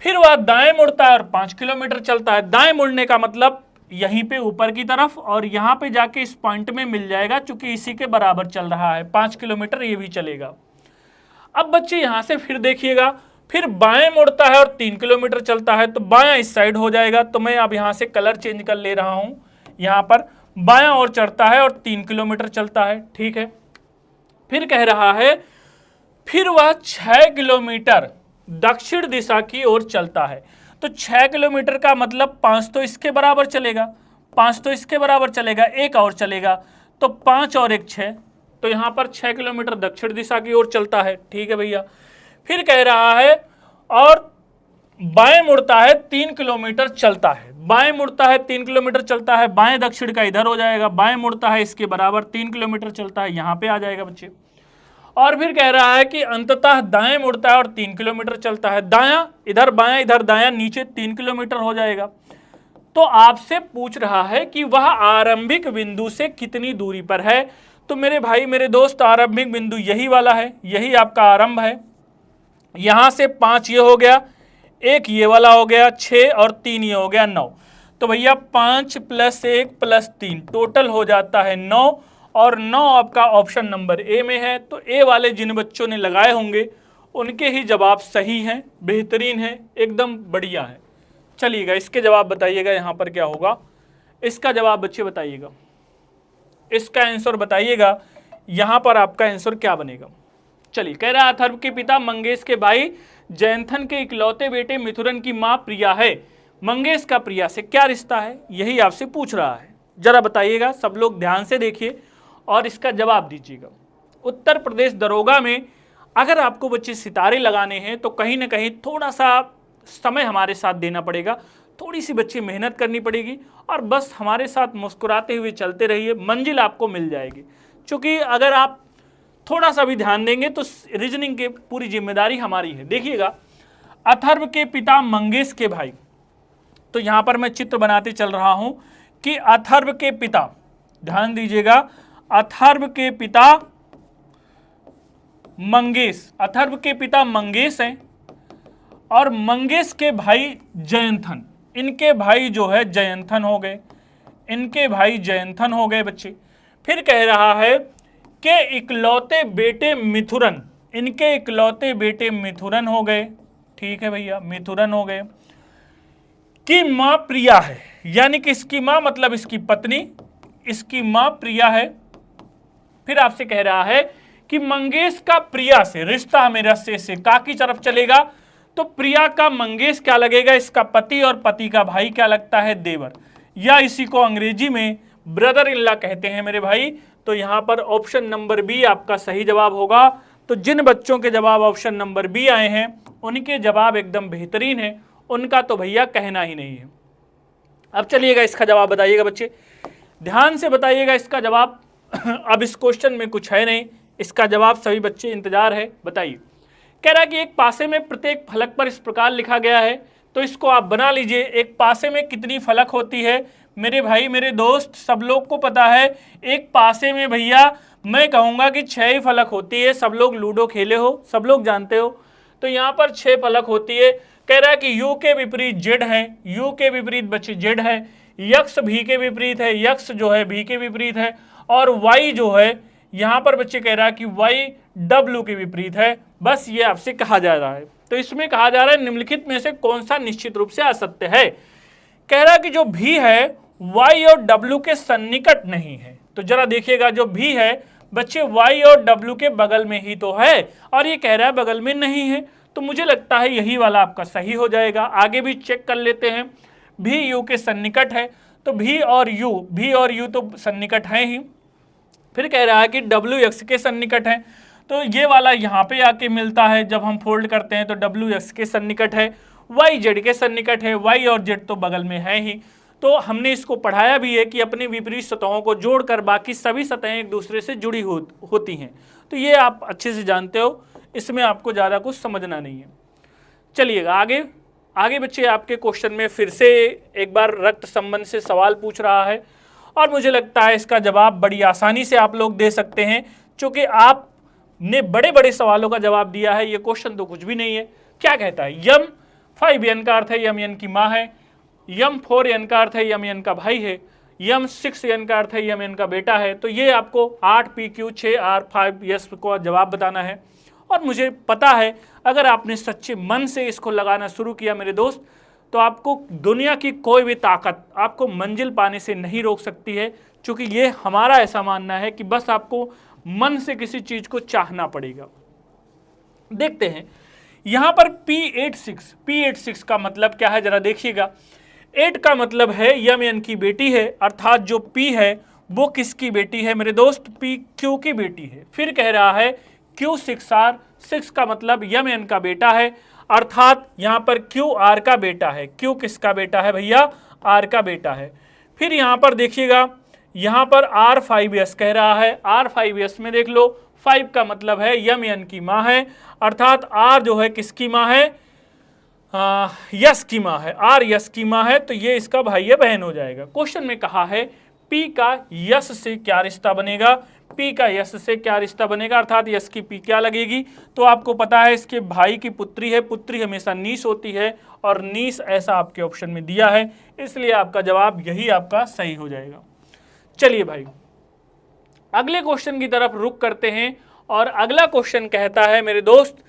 फिर वह दाएं मुड़ता है और 5 किलोमीटर चलता है। दाएं मुड़ने का मतलब यहीं पे ऊपर की तरफ, और यहां पे जाके इस पॉइंट में मिल जाएगा, चूंकि इसी के बराबर चल रहा है, 5 किलोमीटर ये भी चलेगा। अब बच्चे यहां से फिर देखिएगा, फिर बाएं मुड़ता है और 3 किलोमीटर चलता है, तो बायां इस साइड हो जाएगा। तो मैं अब यहां से कलर चेंज कर ले रहा हूं, यहां पर बायां और चढ़ता है और 3 किलोमीटर चलता है। ठीक है, फिर कह रहा है फिर वह 6 किलोमीटर दक्षिण दिशा की ओर चलता है। तो 6 किलोमीटर का मतलब 5 तो इसके बराबर चलेगा, 5 तो इसके बराबर चलेगा, एक और चलेगा, तो 5 और 1 6, तो यहां पर 6 किलोमीटर दक्षिण दिशा की ओर चलता है। ठीक है भैया, फिर कह रहा है और बाएं मुड़ता है 3 किलोमीटर चलता है। बाएं मुड़ता है 3 किलोमीटर चलता है, बाएं दक्षिण का इधर हो जाएगा, बाएं मुड़ता है इसके बराबर 3 किलोमीटर चलता है, यहां पे आ जाएगा बच्चे। और फिर कह रहा है कि अंततः दाएं मुड़ता है और 3 किलोमीटर चलता है, दायां इधर बायां इधर दायां, नीचे 3 किलोमीटर हो जाएगा। तो आपसे पूछ रहा है कि वह आरंभिक बिंदु से कितनी दूरी पर है। तो मेरे भाई मेरे दोस्त, आरंभिक बिंदु यही वाला है, यही आपका आरंभ है। यहां से 5 ये हो गया, एक ये वाला हो गया 6 और 3 ये हो गया 9। तो भैया 5 + 1 + 3 टोटल हो जाता है 9, और 9 आपका ऑप्शन नंबर ए में है। तो ए वाले जिन बच्चों ने लगाए होंगे उनके ही जवाब सही हैं, बेहतरीन है, एकदम बढ़िया है। चलिएगा इसके जवाब बताइएगा, यहाँ पर क्या होगा इसका जवाब बच्चे बताइएगा, इसका आंसर बताइएगा, यहाँ पर आपका आंसर क्या बनेगा। चलिए, कह रहा है अथर्व के पिता मंगेश के भाई जयंथन के इकलौते बेटे मिथुरन की माँ प्रिया है, मंगेश का प्रिया से क्या रिश्ता है, यही आपसे पूछ रहा है। जरा बताइएगा, सब लोग ध्यान से देखिए और इसका जवाब दीजिएगा। उत्तर प्रदेश दरोगा में अगर आपको बच्चे सितारे लगाने हैं तो कहीं ना कहीं थोड़ा सा समय हमारे साथ देना पड़ेगा, थोड़ी सी बच्चे मेहनत करनी पड़ेगी, और बस हमारे साथ मुस्कुराते हुए चलते रहिए, मंजिल आपको मिल जाएगी। क्योंकि अगर आप थोड़ा सा भी ध्यान देंगे तो रीजनिंग की पूरी जिम्मेदारी हमारी है। देखिएगा, अथर्व के पिता मंगेश के भाई, तो यहां पर मैं चित्र बनाते चल रहा हूं कि अथर्व के पिता, ध्यान दीजिएगा, अथर्व के पिता मंगेश, अथर्व के पिता मंगेश हैं और मंगेश के भाई जयंथन, इनके भाई जो है जयंथन हो गए, इनके भाई जयंथन हो गए बच्चे। फिर कह रहा है कि इकलौते बेटे मिथुरन, इनके इकलौते बेटे मिथुरन हो गए, ठीक है भैया, मिथुरन हो गए। की मां प्रिया है, यानी कि इसकी मां मतलब इसकी पत्नी, इसकी मां प्रिया है। फिर आपसे कह रहा है कि मंगेश का प्रिया से रिश्ता हमें से का की तरफ चलेगा, तो प्रिया का मंगेश क्या लगेगा, इसका पति, और पति का भाई क्या लगता है, देवर, या इसी को अंग्रेजी में ब्रदर इन लॉ कहते हैं मेरे भाई। तो यहां पर ऑप्शन नंबर बी आपका सही जवाब होगा। तो जिन बच्चों के जवाब ऑप्शन नंबर बी आए हैं उनके जवाब एकदम बेहतरीन है, उनका तो भैया कहना ही नहीं है। अब चलिएगा इसका जवाब बताइएगा बच्चे, ध्यान से बताइएगा इसका जवाब। अब इस क्वेश्चन में कुछ है नहीं, इसका जवाब सभी बच्चे इंतजार है, बताइए। कह रहा है कि एक पासे में प्रत्येक फलक पर इस प्रकार लिखा गया है, तो इसको आप बना लीजिए। एक पासे में कितनी फलक होती है मेरे भाई मेरे दोस्त, सब लोग को पता है। एक पासे में भैया मैं कहूँगा कि 6 ही फलक होती है। सब लोग लूडो खेले हो, सब लोग जानते हो। तो यहाँ पर 6 फलक होती है। कह रहा है कि यू के विपरीत जेड है, यू के विपरीत बच्चे जेड है, यक्स भी के विपरीत है, यक्स जो है भी के विपरीत है, और वाई जो है यहाँ पर बच्चे कह रहा है कि वाई डब्ल्यू के विपरीत है। बस ये आपसे कहा जा रहा है। तो इसमें कहा जा रहा है निम्नलिखित में से कौन सा निश्चित रूप से असत्य है। कह रहा है कि जो भी है वाई और डब्ल्यू के सन्निकट नहीं है। तो जरा देखिएगा, जो भी है बच्चे वाई और डब्ल्यू के बगल में ही तो है, और ये कह रहा है बगल में नहीं है। तो मुझे लगता है यही वाला आपका सही हो जाएगा। आगे भी चेक कर लेते हैं, भी यू के सन्निकट है, तो भी और यू तो सन्निकट है ही। फिर कह रहा है कि डब्ल्यू एक्स के सन्निकट है, तो ये वाला यहाँ पे आके मिलता है, जब हम फोल्ड करते हैं तो डब्ल्यू एक्स के सन्निकट है, वाई जेड के सन्निकट है, वाई और जेड तो बगल में है ही। तो हमने इसको पढ़ाया भी है कि अपनी विपरीत सतहों को जोड़कर बाकी सभी सतहें एक दूसरे से जुड़ी होती हैं। तो ये आप अच्छे से जानते हो, इसमें आपको ज़्यादा कुछ समझना नहीं है। चलिएगा आगे। आगे बच्चे आपके क्वेश्चन में फिर से एक बार रक्त संबंध से सवाल पूछ रहा है, और मुझे लगता है इसका जवाब बड़ी आसानी से आप लोग दे सकते हैं, क्योंकि आपने बड़े बड़े सवालों का जवाब दिया है। ये क्वेश्चन तो कुछ भी नहीं है। क्या कहता है, यम 5n का अर्थ है यम एन की माँ है, यम 4n का अर्थ है यम एन का भाई है, यम 6n का अर्थ है यम एन का बेटा है। तो ये आपको 8pq 6r5s को जवाब बताना है। और मुझे पता है अगर आपने सच्चे मन से इसको लगाना शुरू किया मेरे दोस्त, तो आपको दुनिया की कोई भी ताकत आपको मंजिल पाने से नहीं रोक सकती है, क्योंकि ये हमारा ऐसा मानना है कि बस आपको मन से किसी चीज को चाहना पड़ेगा। देखते हैं यहां पर P86 का मतलब क्या है, जरा देखिएगा। 8 का मतलब है यम एन की बेटी है, अर्थात जो P है वो किसकी बेटी है मेरे दोस्त, P Q की बेटी है। फिर कह रहा है Q6R, 6 का मतलब यम एन का बेटा है, अर्थात यहां पर Q R का बेटा है। Q किसका बेटा है भैया, R का बेटा है। फिर यहां पर देखिएगा, यहां पर R5S कह रहा है। R5S में देख लो, 5 का मतलब है यम एन की माँ है, अर्थात R जो है किसकी माँ है, यस की माँ है। R यस की माँ है, तो ये इसका भाई या बहन हो जाएगा। क्वेश्चन में कहा है P का यस से क्या रिश्ता बनेगा, P का यस से क्या रिश्ता बनेगा, अर्थात यस की P क्या लगेगी। तो आपको पता है इसके भाई की पुत्री है, पुत्री हमेशा नीस होती है, और नीस ऐसा आपके ऑप्शन में दिया है, इसलिए आपका जवाब यही आपका सही हो जाएगा। चलिए भाई अगले क्वेश्चन की तरफ रुख करते हैं, और अगला क्वेश्चन कहता है मेरे दोस्त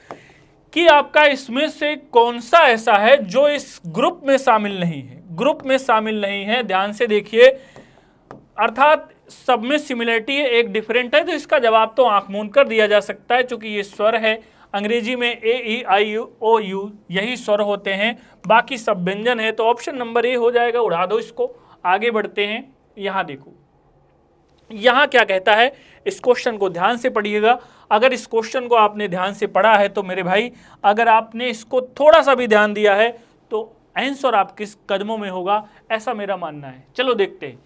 कि आपका इसमें से कौन सा ऐसा है जो इस ग्रुप में शामिल नहीं है। ग्रुप में शामिल नहीं है, ध्यान से देखिए, अर्थात सब में सिमिलरिटी है, एक डिफरेंट है। तो इसका जवाब तो आंख मूंद कर दिया जा सकता है, क्योंकि ये स्वर है। अंग्रेजी में A-E-I-O-U यही स्वर होते हैं, बाकी सब व्यंजन है। तो ऑप्शन नंबर ए हो जाएगा, उड़ा दो इसको। आगे बढ़ते हैं, यहाँ देखो यहाँ क्या कहता है, इस क्वेश्चन को ध्यान से पढ़िएगा। अगर इस क्वेश्चन को आपने ध्यान से पढ़ा है तो मेरे भाई, अगर आपने इसको थोड़ा सा भी ध्यान दिया है तो आंसर आपके कदमों में होगा, ऐसा मेरा मानना है। चलो देखते हैं।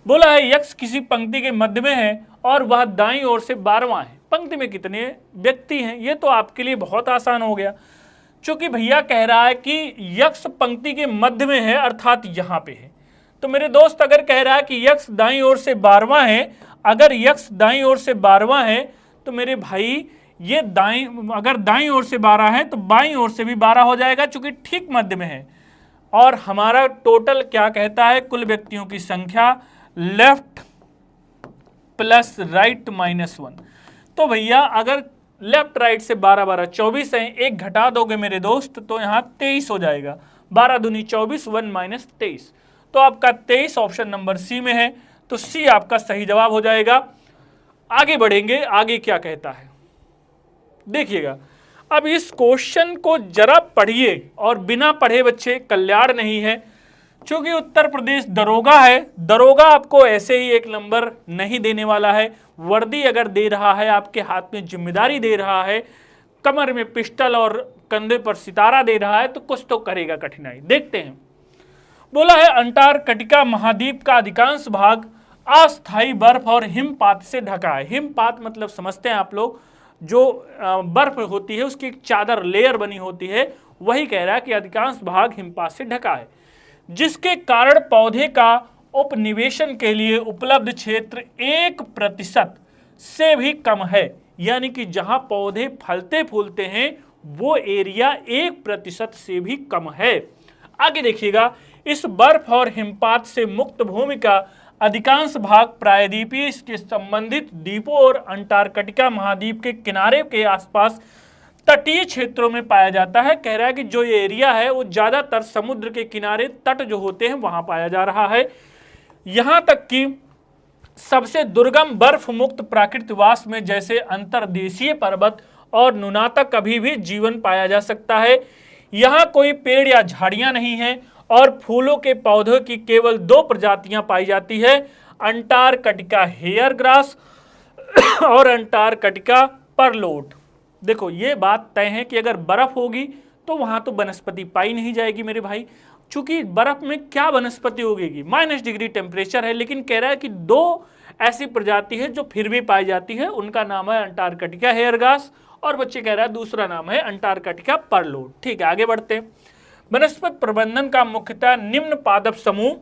बोला है यक्स किसी पंक्ति के मध्य में है और वह दाईं ओर से 12वां है। पंक्ति में कितने व्यक्ति हैं, ये तो आपके लिए बहुत आसान हो गया, क्योंकि भैया कह रहा है कि यक्स पंक्ति के मध्य में है, अर्थात यहाँ पे है। तो मेरे दोस्त अगर कह रहा है कि यक्स दाईं ओर से 12वां है, अगर यक्स दाईं ओर से 12वां है तो मेरे भाई ये दाईं, अगर दाईं ओर से 12 है तो बाईं ओर से भी 12 हो जाएगा, चूंकि ठीक मध्य में है। और हमारा टोटल क्या कहता है, कुल व्यक्तियों की संख्या लेफ्ट प्लस राइट -1। तो भैया अगर लेफ्ट राइट से 12 12 24 है, एक घटा दोगे मेरे दोस्त तो यहाँ 23 हो जाएगा। 12 दूनी 24, 1 - 23, तो आपका 23 ऑप्शन नंबर सी में है। तो सी आपका सही जवाब हो जाएगा। आगे बढ़ेंगे, आगे क्या कहता है देखिएगा। अब इस क्वेश्चन को जरा पढ़िए, और बिना पढ़े बच्चे कल्याण नहीं है। क्योंकि उत्तर प्रदेश दरोगा है, दरोगा आपको ऐसे ही एक नंबर नहीं देने वाला है। वर्दी अगर दे रहा है, आपके हाथ में जिम्मेदारी दे रहा है, कमर में पिस्टल और कंधे पर सितारा दे रहा है, तो कुछ तो करेगा कठिनाई। देखते हैं। बोला है अंटार्कटिका महाद्वीप का अधिकांश भाग अस्थायी बर्फ और हिमपात से ढका है। हिमपात मतलब समझते हैं आप लोग, जो बर्फ होती है उसकी एक चादर लेयर बनी होती है, वही कह रहा है कि अधिकांश भाग हिमपात से ढका है, जिसके कारण पौधे का उपनिवेशन के लिए उपलब्ध क्षेत्र 1% से भी कम है। यानी कि जहां पौधे फलते फूलते हैं वो एरिया 1% से भी कम है। आगे देखिएगा, इस बर्फ और हिमपात से मुक्त भूमि का अधिकांश भाग प्रायद्वीपीय, इसके संबंधित द्वीपों और अंटार्कटिका महाद्वीप के किनारे के आसपास तटीय क्षेत्रों में पाया जाता है। कह रहा है कि जो ये एरिया है वो ज्यादातर समुद्र के किनारे, तट जो होते हैं वहां पाया जा रहा है। यहां तक कि सबसे दुर्गम बर्फ मुक्त प्राकृतवास में जैसे अंतर्देशीय पर्वत और नुना तक कभी भी जीवन पाया जा सकता है। यहाँ कोई पेड़ या झाड़ियां नहीं है और फूलों के पौधों की केवल 2 प्रजातियां पाई जाती है, अंटार्कटिका हेयर ग्रास और अंटार्कटिका परलोट। देखो ये बात तय है कि अगर बर्फ होगी तो वहां तो वनस्पति पाई नहीं जाएगी मेरे भाई, चूंकि बर्फ में क्या वनस्पति उगेगी, -डिग्री टेम्परेचर है। लेकिन कह रहा है कि 2 ऐसी प्रजाति है जो फिर भी पाई जाती है, उनका नाम है अंटार्कटिका हेयर ग्रास, और बच्चे कह रहा है दूसरा नाम है अंटार्कटिका परलोट। ठीक है, आगे बढ़ते हैं। वनस्पति प्रबंधन का मुख्यतः निम्न पादप समूह,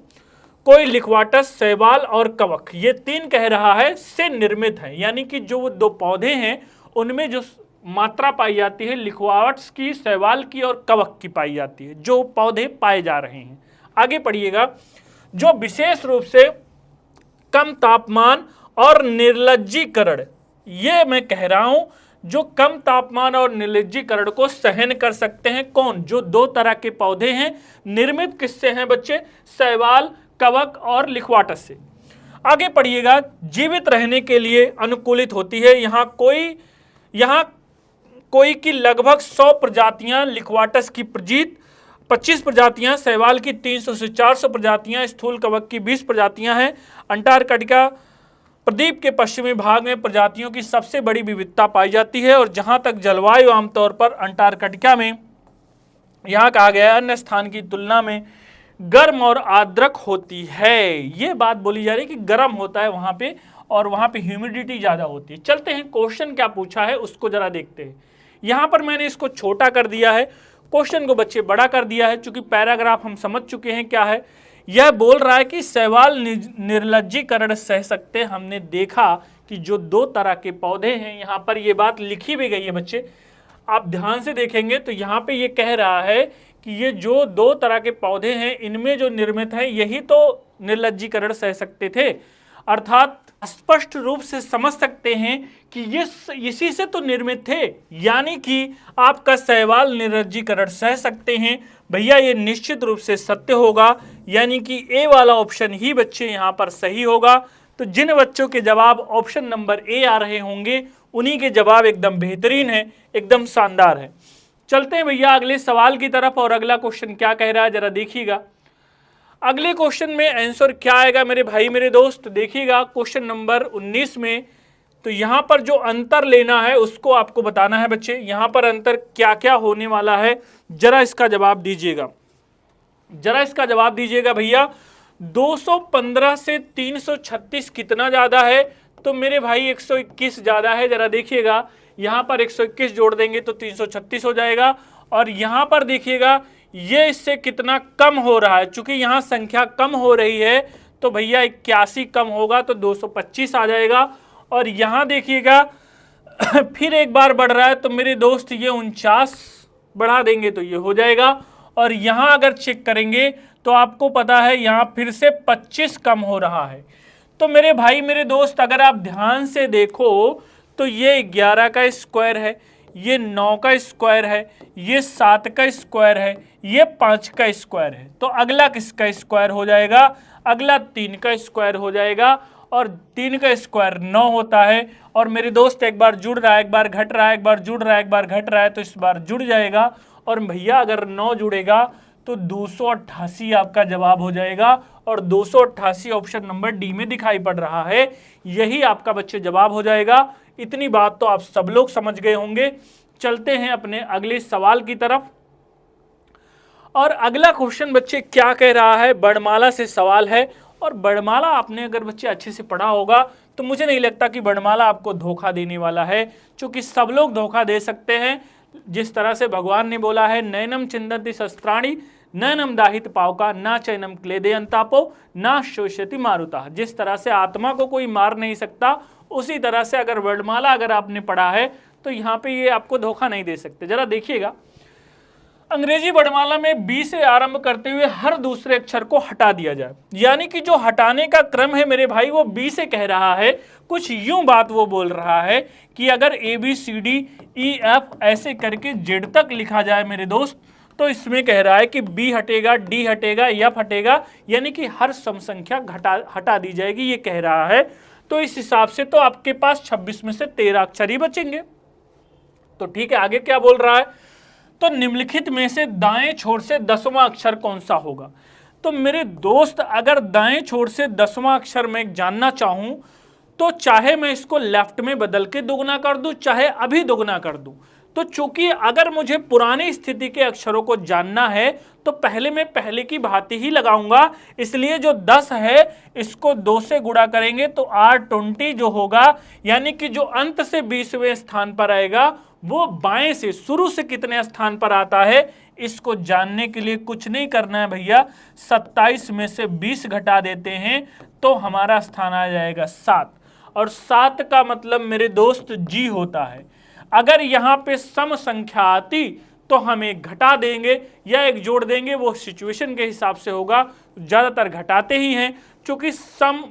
कोई लिक्वाटस, शैवाल और कवक, ये 3 कह रहा है से निर्मित है। यानी कि जो 2 पौधे हैं उनमें जो मात्रा पाई जाती है लिक्वाट्स की, शैवाल की और कवक की पाई जाती है, जो पौधे पाए जा रहे हैं। आगे पढ़िएगा, जो विशेष रूप से कम तापमान और निर्जलीकरण, ये मैं कह रहा हूं, जो कम तापमान और निर्जलीकरण को सहन कर सकते हैं। कौन? जो 2 तरह के पौधे हैं, निर्मित किससे हैं बच्चे? शैवाल, कवक और लिक्वाटस से। आगे पढ़िएगा, जीवित रहने के लिए अनुकूलित होती है। यहाँ कोई की लगभग 100 प्रजातियां, लिक्वाटस की 25 प्रजातियां, शैवाल की 300 से 400 प्रजातियां, स्थूल कवक की 20 प्रजातियां हैं। अंटार्कटिका प्रद्वीप के पश्चिमी भाग में प्रजातियों की सबसे बड़ी विविधता पाई जाती है। और जहां तक जलवायु आमतौर पर अंटार्कटिका में, यहाँ कहा गया अन्य स्थान की तुलना में गर्म और आर्द्रक होती है। ये बात बोली जा रही है कि गर्म होता है वहां पे, और वहां पे ह्यूमिडिटी ज्यादा होती है। चलते हैं, क्वेश्चन क्या पूछा है उसको जरा देखते हैं। यहां पर मैंने इसको छोटा कर दिया है, क्वेश्चन को बच्चे बड़ा कर दिया है, चूंकि पैराग्राफ हम समझ चुके हैं क्या है। यह बोल रहा है कि शैवाल निर्जलीकरण सह सकते। हमने देखा कि जो 2 तरह के पौधे हैं, यहाँ पर ये बात लिखी भी गई है बच्चे, आप ध्यान से देखेंगे तो यहाँ पे ये कह रहा है कि ये जो 2 तरह के पौधे हैं, इनमें जो निर्मित है यही तो निर्जलीकरण सह सकते थे। अर्थात स्पष्ट रूप से समझ सकते हैं कि ये इसी से तो निर्मित थे, यानी कि आपका शैवाल निर्जलीकरण सह सकते हैं। भैया ये निश्चित रूप से सत्य होगा, यानी कि ए वाला ऑप्शन ही बच्चे यहाँ पर सही होगा। तो जिन बच्चों के जवाब ऑप्शन नंबर ए आ रहे होंगे, उन्हीं के जवाब एकदम बेहतरीन है, एकदम शानदार है। चलते हैं भैया अगले सवाल की तरफ, और अगला क्वेश्चन क्या कह रहा है जरा देखिएगा। अगले क्वेश्चन में आंसर क्या आएगा मेरे भाई मेरे दोस्त, देखिएगा क्वेश्चन नंबर 19 में। तो यहाँ पर जो अंतर लेना है उसको आपको बताना है बच्चे। यहाँ पर अंतर क्या क्या होने वाला है, जरा इसका जवाब दीजिएगा, जरा इसका जवाब दीजिएगा भैया। 215 से 336 कितना ज्यादा है? तो मेरे भाई 121 ज्यादा है। जरा देखिएगा, यहाँ पर 121 जोड़ देंगे तो 336 हो जाएगा। और यहाँ पर देखिएगा ये इससे कितना कम हो रहा है, चूंकि यहाँ संख्या कम हो रही है तो भैया 81 कम होगा तो 225 आ जाएगा। और यहाँ देखिएगा फिर एक बार बढ़ रहा है तो मेरे दोस्त ये 49 बढ़ा देंगे तो ये हो जाएगा। और यहां अगर चेक करेंगे तो आपको पता है यहां फिर से 25 कम हो रहा है। तो मेरे भाई मेरे दोस्त अगर आप ध्यान से देखो तो ये 11 का स्क्वायर है, ये 9 का स्क्वायर है, ये 7 का स्क्वायर है, ये 5 का स्क्वायर है। तो अगला किसका स्क्वायर हो जाएगा? अगला 3 का स्क्वायर हो जाएगा। और 3 का स्क्वायर 9 होता है। और मेरे दोस्त एक बार जुड़ रहा है, एक बार घट रहा है, एक बार जुड़ रहा है, एक बार घट रहा है, तो इस बार जुड़ जाएगा। और भैया अगर 9 जुड़ेगा तो 288 आपका जवाब हो जाएगा। और 288 ऑप्शन नंबर डी में दिखाई पड़ रहा है, यही आपका बच्चे जवाब हो जाएगा। इतनी बात तो आप सब लोग समझ गए होंगे। चलते हैं अपने अगले सवाल की तरफ। और अगला क्वेश्चन बच्चे क्या कह रहा है, वर्णमाला से सवाल है। और वर्णमाला आपने अगर बच्चे अच्छे से पढ़ा होगा तो मुझे नहीं लगता कि वर्णमाला आपको धोखा देने वाला है, क्योंकि सब लोग धोखा दे सकते हैं। जिस तरह से भगवान ने बोला है, नैनम चिंदन्ति शस्त्राणि नैनम दाहित पावका ना चैनम क्लेदे अंतापो ना शोष्यति मारुता। जिस तरह से आत्मा को कोई मार नहीं सकता, उसी तरह से अगर वर्णमाला अगर आपने पढ़ा है तो यहाँ पे ये आपको धोखा नहीं दे सकते। जरा देखिएगा, अंग्रेजी वर्णमाला में बी से आरंभ करते हुए हर दूसरे अक्षर को हटा दिया जाए। यानी कि जो हटाने का क्रम है मेरे भाई वो बी से कह रहा है। कुछ यूं बात वो बोल रहा है कि अगर A B C D E F ऐसे करके जेड तक लिखा जाए मेरे दोस्त, तो इसमें कह रहा है कि बी हटेगा, डी हटेगा, एफ हटेगा, यानी कि हर सम संख्या हटा दी जाएगी, ये कह रहा है। तो इस हिसाब से तो आपके पास 26 में से 13 अक्षर ही बचेंगे। तो ठीक है, आगे क्या बोल रहा है, तो निम्नलिखित में से दाएं छोर से 10वां अक्षर कौन सा होगा। तो मेरे दोस्त अगर दाएं छोर से 10वां अक्षर मैं जानना चाहूं तो चाहे मैं इसको लेफ्ट में बदल के दुगना कर दूं, चाहे अभी दुगना कर दूं। तो चूंकि अगर मुझे पुरानी स्थिति के अक्षरों को जानना है तो पहले मैं पहले की भांति ही लगाऊंगा। इसलिए जो 10 है इसको 2 से गुणा करेंगे तो R20 जो होगा, यानी कि जो अंत से 20वें स्थान पर आएगा वो बाएं से शुरू से कितने स्थान पर आता है, इसको जानने के लिए कुछ नहीं करना है भैया। 27 में से 20 घटा देते हैं तो हमारा स्थान आ जाएगा 7। और 7 का मतलब मेरे दोस्त जी होता है। अगर यहाँ पे सम संख्या आती तो हम एक घटा देंगे या एक जोड़ देंगे, वो सिचुएशन के हिसाब से होगा। ज़्यादातर घटाते ही हैं, क्योंकि सम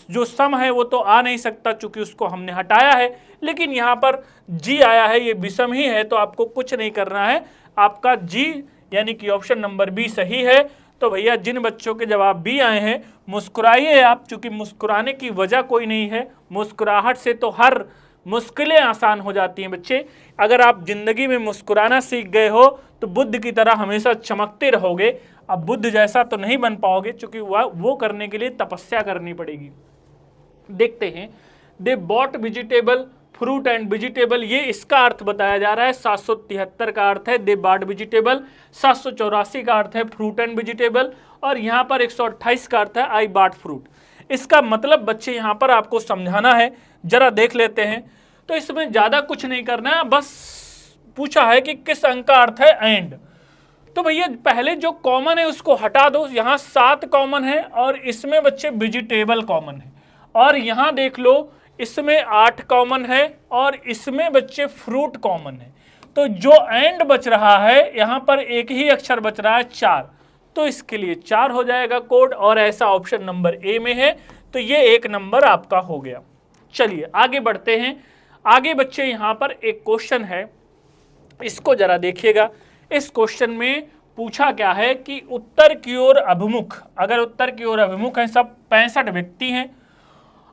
जो सम है वो तो आ नहीं सकता क्योंकि उसको हमने हटाया है। लेकिन यहाँ पर जी आया है, ये विषम ही है, तो आपको कुछ नहीं करना है। आपका जी यानी कि ऑप्शन नंबर बी सही है। तो भैया जिन बच्चों के जवाब बी आए हैं मुस्कुराइए आप, क्योंकि मुस्कुराने की वजह कोई नहीं है। मुस्कुराहट से तो हर मुश्किलें आसान हो जाती हैं बच्चे। अगर आप जिंदगी में मुस्कुराना सीख गए हो तो बुद्ध की तरह हमेशा चमकते रहोगे। अब बुद्ध जैसा तो नहीं बन पाओगे, क्योंकि वो करने के लिए तपस्या करनी पड़ेगी। देखते हैं, they bought vegetable fruit and vegetable, ये इसका अर्थ बताया जा रहा है। 773 का अर्थ है दे बॉट वेजिटेबल, 784 का अर्थ है फ्रूट एंड वेजिटेबल, और यहाँ पर 128 का अर्थ है आई बॉट फ्रूट। इसका मतलब बच्चे यहाँ पर आपको समझाना है, जरा देख लेते हैं। तो इसमें ज़्यादा कुछ नहीं करना है, बस पूछा है कि किस अंक का अर्थ है एंड। तो भैया पहले जो कॉमन है उसको हटा दो। यहाँ 7 कॉमन है और इसमें बच्चे वेजिटेबल कॉमन है। और यहाँ देख लो इसमें 8 कॉमन है और इसमें बच्चे फ्रूट कॉमन है। तो जो एंड बच रहा है यहाँ पर एक ही अक्षर बच रहा है 4, तो इसके लिए 4 हो जाएगा कोड। और ऐसा ऑप्शन नंबर ए में है, तो ये 1 नंबर आपका हो गया। चलिए आगे बढ़ते हैं। आगे बच्चे यहाँ पर एक क्वेश्चन है, इसको जरा देखिएगा। इस क्वेश्चन में पूछा क्या है कि उत्तर की ओर अभिमुख, अगर उत्तर की ओर अभिमुख है सब 65 व्यक्ति हैं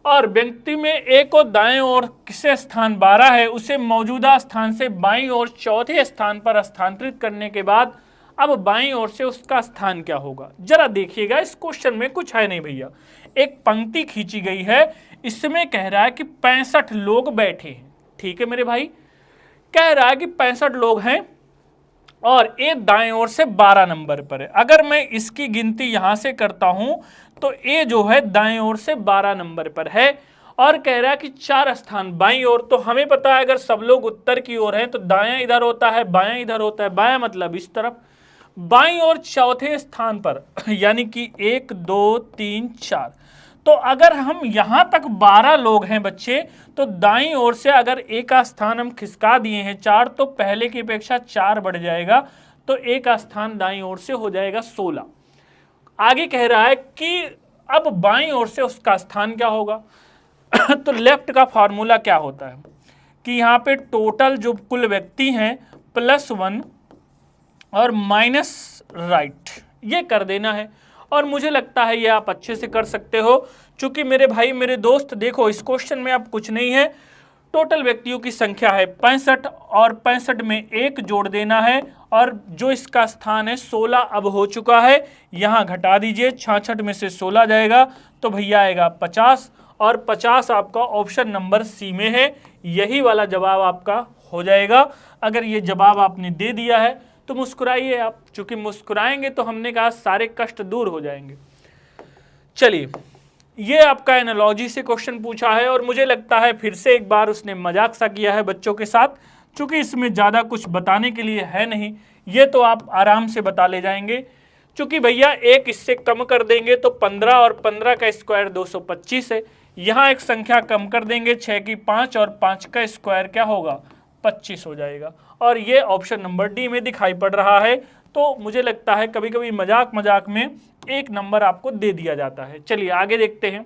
और व्यक्ति में एक और दाएं ओर किसे स्थान 12 है, उसे मौजूदा स्थान से बाईं ओर चौथे स्थान पर स्थानांतरित करने के बाद अब बाईं ओर से उसका स्थान क्या होगा। जरा देखिएगा, इस क्वेश्चन में कुछ है नहीं भैया। एक पंक्ति खींची गई है, इसमें कह रहा है कि 65 लोग बैठे हैं। ठीक है मेरे भाई, कह रहा है कि 65 लोग हैं और ए दाएं ओर से 12 नंबर पर है। अगर मैं इसकी गिनती यहां से करता हूं तो ए जो है दाएं ओर से 12 नंबर पर है और कह रहा है कि 4 स्थान बाईं ओर। तो हमें पता है अगर सब लोग उत्तर की ओर हैं तो दायां इधर होता है, बायां इधर होता है। बायां मतलब इस तरफ, बाईं ओर चौथे स्थान पर यानी कि 1 2 3 4, तो अगर हम यहां तक 12 लोग हैं बच्चे, तो दाईं ओर से अगर ए का स्थान हम खिसका दिए हैं 4, तो पहले की अपेक्षा 4 बढ़ जाएगा, तो ए का स्थान दाईं ओर से हो जाएगा 16। आगे कह रहा है कि अब बाईं ओर से उसका स्थान क्या होगा। तो लेफ्ट का फॉर्मूला क्या होता है कि यहाँ पे टोटल जो कुल व्यक्ति हैं +1 और माइनस राइट, ये कर देना है। और मुझे लगता है ये आप अच्छे से कर सकते हो, क्योंकि मेरे भाई मेरे दोस्त देखो इस क्वेश्चन में अब कुछ नहीं है, टोटल व्यक्तियों की संख्या है 65 और 65 में 1 जोड़ देना है, और जो इसका स्थान है 16 अब हो चुका है, यहाँ घटा दीजिए, 66 में से 16 जाएगा तो भैया आएगा 50, और 50 आपका ऑप्शन नंबर सी में है, यही वाला जवाब आपका हो जाएगा। अगर ये जवाब आपने दे दिया है तो मुस्कुराइए आप, चूंकि मुस्कुराएंगे तो हमने कहा सारे कष्ट दूर हो जाएंगे। चलिए, ये आपका एनालॉजी से क्वेश्चन पूछा है, और मुझे लगता है फिर से एक बार उसने मजाक सा किया है बच्चों के साथ, चूंकि इसमें ज़्यादा कुछ बताने के लिए है नहीं, ये तो आप आराम से बता ले जाएंगे। चूंकि भैया एक इससे कम कर देंगे तो 15 और 15 का स्क्वायर 225 है, यहाँ एक संख्या कम कर देंगे 6 की 5 और 5 का स्क्वायर क्या होगा 25 हो जाएगा, और ये ऑप्शन नंबर डी में दिखाई पड़ रहा है। तो मुझे लगता है कभी कभी मजाक मजाक में एक नंबर आपको दे दिया जाता है। चलिए आगे देखते हैं।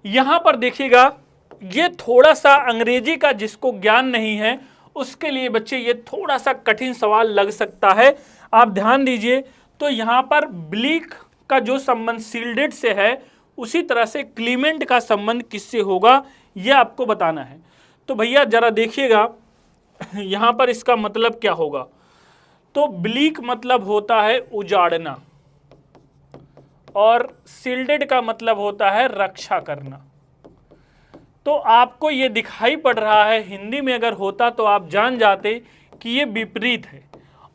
यहां पर देखिएगा, ये थोड़ा सा अंग्रेजी का जिसको ज्ञान नहीं है उसके लिए बच्चे ये थोड़ा सा कठिन सवाल लग सकता है, आप ध्यान दीजिए। तो यहां पर ब्लीक का जो संबंध सील्डेड से है, उसी तरह से क्लीमेंट का संबंध किससे होगा यह आपको बताना है। तो भैया जरा देखिएगा यहां पर इसका मतलब क्या होगा। तो ब्लीक मतलब होता है उजाड़ना, और सील्डेड का मतलब होता है रक्षा करना। तो आपको ये दिखाई पड़ रहा है, हिंदी में अगर होता तो आप जान जाते कि ये विपरीत है,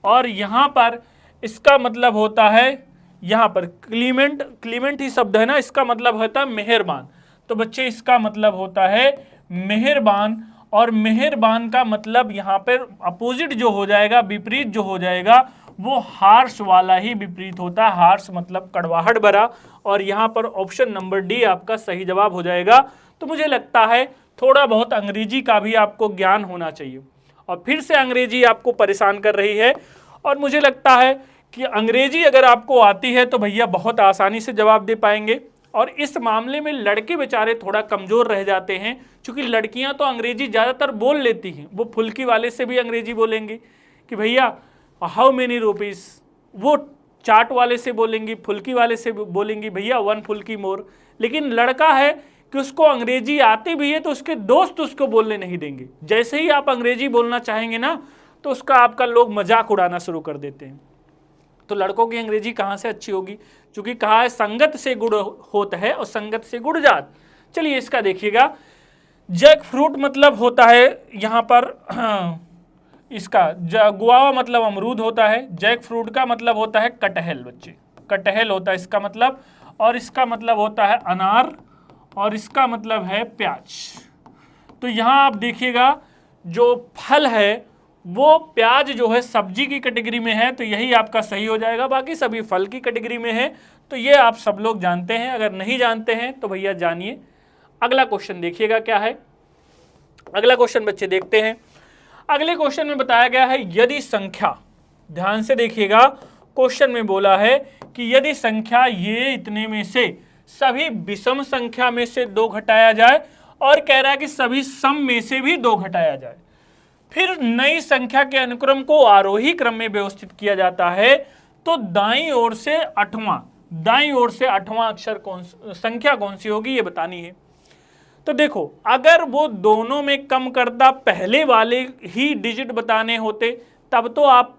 और यहां पर इसका मतलब होता है, यहां पर क्लीमेंट, क्लीमेंट ही शब्द है ना, इसका मतलब होता है मेहरबान। तो बच्चे इसका मतलब होता है मेहरबान, और मेहरबान का मतलब यहाँ पर अपोजिट जो हो जाएगा, विपरीत जो हो जाएगा, वो हार्श वाला ही विपरीत होता है। हार्श मतलब कड़वाहट भरा, और यहाँ पर ऑप्शन नंबर डी आपका सही जवाब हो जाएगा। तो मुझे लगता है थोड़ा बहुत अंग्रेजी का भी आपको ज्ञान होना चाहिए, और फिर से अंग्रेजी आपको परेशान कर रही है, और मुझे लगता है कि अंग्रेजी अगर आपको आती है तो भैया बहुत आसानी से जवाब दे पाएंगे। और इस मामले में लड़के बेचारे थोड़ा कमज़ोर रह जाते हैं, क्योंकि लड़कियां तो अंग्रेजी ज़्यादातर बोल लेती हैं, वो फुल्की वाले से भी अंग्रेजी बोलेंगी कि भैया हाउ मेनी रुपीज़, वो चाट वाले से बोलेंगी, फुल्की वाले से बोलेंगी भैया 1 फुल्की मोर। लेकिन लड़का है कि उसको अंग्रेजी आती भी है तो उसके दोस्त उसको बोलने नहीं देंगे। जैसे ही आप अंग्रेजी बोलना चाहेंगे ना, तो उसका आपका लोग मजाक उड़ाना शुरू कर देते हैं। तो लड़कों की अंग्रेजी कहाँ से अच्छी होगी, क्योंकि कहा है संगत से गुड़ होता है और संगत से गुड़ जात। चलिए इसका देखिएगा, जैक फ्रूट मतलब होता है यहाँ पर इसका गुआवा मतलब अमरूद होता है, जैक फ्रूट का मतलब होता है कटहल, बच्चे कटहल होता है इसका मतलब, और इसका मतलब होता है अनार, और इसका मतलब है प्याज। तो यहाँ आप देखिएगा जो फल है वो प्याज जो है सब्जी की कैटेगरी में है, तो यही आपका सही हो जाएगा, बाकी सभी फल की कैटेगरी में है। तो ये आप सब लोग जानते हैं, अगर नहीं जानते हैं तो भैया जानिए। अगला क्वेश्चन देखिएगा क्या है। अगला क्वेश्चन बच्चे देखते हैं। अगले क्वेश्चन में बताया गया है यदि संख्या, ध्यान से देखिएगा, क्वेश्चन में बोला है कि यदि संख्या ये इतने में से सभी विषम संख्या में से 2 घटाया जाए, और कह रहा है कि सभी सम में से भी 2 घटाया जाए, फिर नई संख्या के अनुक्रम को आरोही क्रम में व्यवस्थित किया जाता है, तो दाईं ओर से 8वां अक्षर संख्या कौन सी होगी ये बतानी है। तो देखो, अगर वो दोनों में कम करता पहले वाले ही डिजिट बताने होते तब तो आप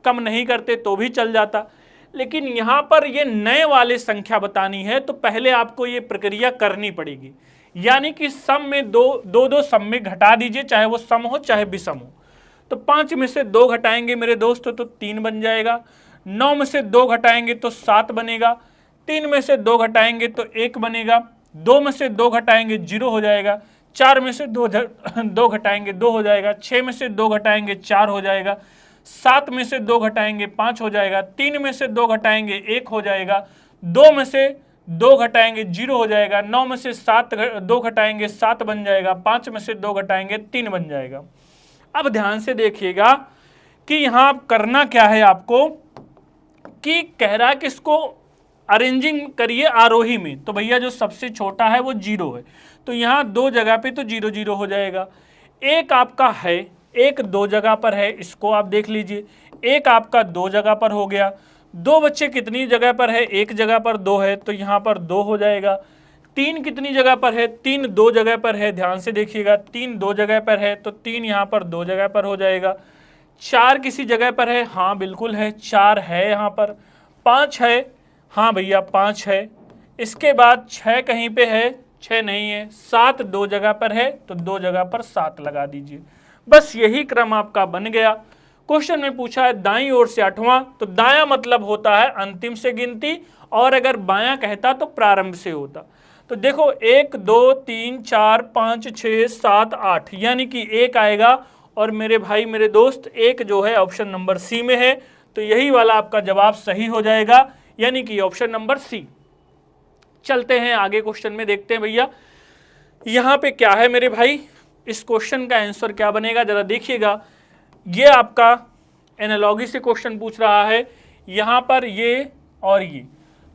कम नहीं करते तो भी चल जाता, लेकिन यहाँ पर ये नए वाले संख्या बतानी है, तो पहले आपको ये प्रक्रिया करनी पड़ेगी। यानी कि सम में दो सम में घटा दीजिए, चाहे वो सम हो चाहे विषम हो। तो 5 में से 2 घटाएंगे मेरे दोस्त तो 3 बन जाएगा, 9 में से 2 घटाएंगे तो 7 बनेगा, 3 में से 2 घटाएंगे तो 1 बनेगा, 2 में से 2 घटाएंगे 0 हो जाएगा, 4 में से 2 घटाएंगे 2 हो जाएगा, 6 में से 2 घटाएंगे 4 हो जाएगा, 7 में से 2 घटाएंगे 5 हो जाएगा, 3 में से 2 घटाएंगे 1 हो जाएगा, 2 में से 2 घटाएंगे 0 हो जाएगा, 9 में से 2 घटाएंगे 7 बन जाएगा, 5 में से 2 घटाएंगे 3 बन जाएगा। अब ध्यान से देखिएगा कि यहाँ करना क्या है आपको, कि कह रहा है कि इसको अरेंजिंग करिए आरोही में, तो भैया जो सबसे छोटा है वो 0 है, तो यहाँ 2 जगह पे तो 0 0 हो जाएगा। एक आपका है, एक 2 जगह पर है, इसको आप देख लीजिए, एक आपका 2 जगह पर हो गया। 2 बच्चे कितनी जगह पर है, एक जगह पर 2 है, तो यहाँ पर 2 हो जाएगा। 3 कितनी जगह पर है, 3 2 जगह पर है, ध्यान से देखिएगा, 3 2 जगह पर है, तो 3 यहाँ पर 2 जगह पर हो जाएगा। 4 किसी जगह पर है, हाँ बिल्कुल है, 4 है यहाँ पर। 5 है, हाँ भैया 5 है। इसके बाद 6 कहीं पे है, 6 नहीं है। 7 2 जगह पर है, तो 2 जगह पर 7 लगा दीजिए। बस यही क्रम आपका बन गया। क्वेश्चन में पूछा है दाईं ओर से 8वां, तो दायां मतलब होता है अंतिम से गिनती, और अगर बायां कहता तो प्रारंभ से होता। तो देखो 1 2 3 4 5 6 7 8, यानी कि 1 आएगा, और मेरे भाई मेरे दोस्त 1 जो है ऑप्शन नंबर सी में है, तो यही वाला आपका जवाब सही हो जाएगा, यानी कि ऑप्शन नंबर सी। चलते हैं आगे क्वेश्चन में, देखते हैं भैया यहाँ पे क्या है मेरे भाई, इस क्वेश्चन का आंसर क्या बनेगा जरा देखिएगा। ये आपका एनालॉजी से क्वेश्चन पूछ रहा है, यहाँ पर ये और ये,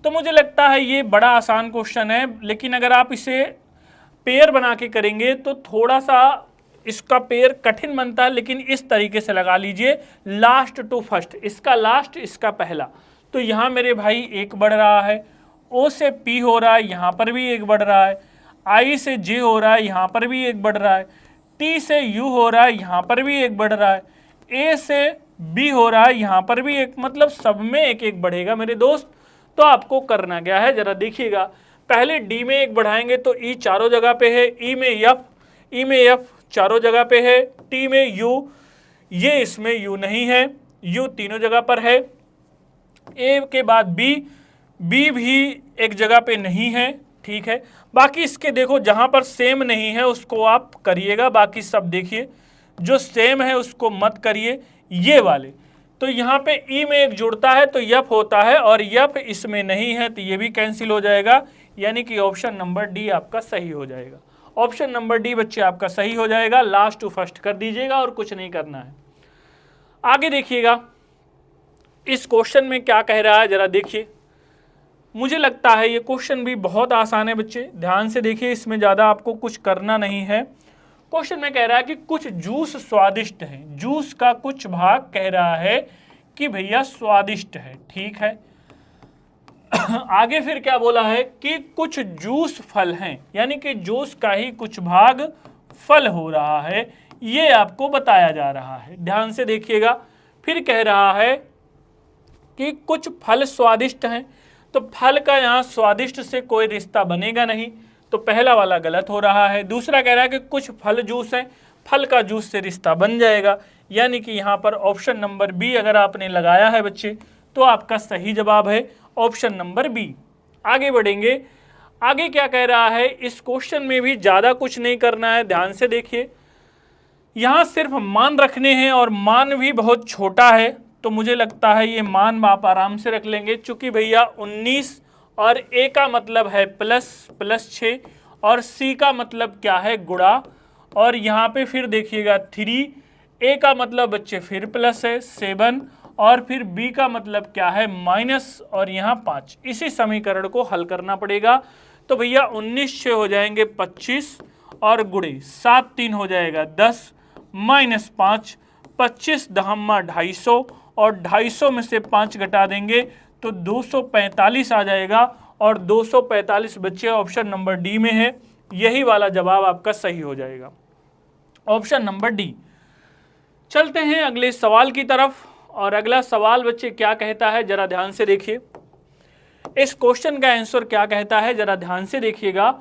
तो मुझे लगता है ये बड़ा आसान क्वेश्चन है, लेकिन अगर आप इसे पेयर बना के करेंगे तो थोड़ा सा इसका पेयर कठिन बनता है, लेकिन इस तरीके से लगा लीजिए, लास्ट टू फर्स्ट, इसका लास्ट इसका पहला। तो यहाँ मेरे भाई 1 बढ़ रहा है, ओ से पी हो रहा है, यहाँ पर भी 1 बढ़ रहा है, आई से जे हो रहा है, यहाँ पर भी 1 बढ़ रहा है, टी से यू हो रहा है, यहाँ पर भी 1 बढ़ रहा है, ए से बी हो रहा है, यहाँ पर भी 1, मतलब सब में 1 1 बढ़ेगा मेरे दोस्त। तो आपको करना क्या है जरा देखिएगा, पहले डी में 1 बढ़ाएंगे तो ई चारों जगह पे है, ई में एफ चारों जगह पे है, टी में यू, ये इसमें यू नहीं है, यू तीनों जगह पर है, ए के बाद बी, बी भी एक जगह पे नहीं है, ठीक है। बाकी इसके देखो जहां पर सेम नहीं है उसको आप करिएगा, बाकी सब देखिए जो सेम है उसको मत करिए, ये वाले। तो यहाँ पे ई में 1 जुड़ता है तो यफ होता है, और यफ इसमें नहीं है तो ये भी कैंसिल हो जाएगा, यानी कि ऑप्शन नंबर डी आपका सही हो जाएगा। ऑप्शन नंबर डी बच्चे आपका सही हो जाएगा, लास्ट टू फर्स्ट कर दीजिएगा और कुछ नहीं करना है। आगे देखिएगा इस क्वेश्चन में क्या कह रहा है जरा देखिए, मुझे लगता है ये क्वेश्चन भी बहुत आसान है बच्चे, ध्यान से देखिए, इसमें ज़्यादा आपको कुछ करना नहीं है। क्वेश्चन में कह रहा है कि कुछ जूस स्वादिष्ट है, जूस का कुछ भाग कह रहा है कि भैया स्वादिष्ट है, ठीक है। आगे फिर क्या बोला है कि कुछ जूस फल हैं, यानी कि जूस का ही कुछ भाग फल हो रहा है, ये आपको बताया जा रहा है। ध्यान से देखिएगा, फिर कह रहा है कि कुछ फल स्वादिष्ट हैं, तो फल का यहाँ स्वादिष्ट से कोई रिश्ता बनेगा नहीं, तो पहला वाला गलत हो रहा है। दूसरा कह रहा है कि कुछ फल जूस हैं, फल का जूस से रिश्ता बन जाएगा, यानी कि यहाँ पर ऑप्शन नंबर बी अगर आपने लगाया है बच्चे तो आपका सही जवाब है ऑप्शन नंबर बी। आगे बढ़ेंगे, आगे क्या कह रहा है, इस क्वेश्चन में भी ज़्यादा कुछ नहीं करना है, ध्यान से देखिए, यहाँ सिर्फ मान रखने हैं और मान भी बहुत छोटा है, तो मुझे लगता है ये मान आप आराम से रख लेंगे, चूंकि भैया 19 और ए का मतलब है प्लस 6, और सी का मतलब क्या है गुणा, और यहाँ पे फिर देखिएगा 3, ए का मतलब बच्चे फिर प्लस है 7, और फिर बी का मतलब क्या है माइनस, और यहाँ 5। इसी समीकरण को हल करना पड़ेगा। तो भैया 19 से हो जाएंगे 25, और गुणे 7 3 हो जाएगा 10, माइनस 5, 25 दहम्मा 250, और 250 में से 5 घटा देंगे तो 245 आ जाएगा, और 245 बच्चे ऑप्शन नंबर डी में है, यही वाला जवाब आपका सही हो जाएगा, ऑप्शन नंबर डी। चलते हैं अगले सवाल की तरफ, और अगला सवाल बच्चे क्या कहता है जरा ध्यान से देखिए, इस क्वेश्चन का आंसर क्या कहता है जरा ध्यान से देखिएगा।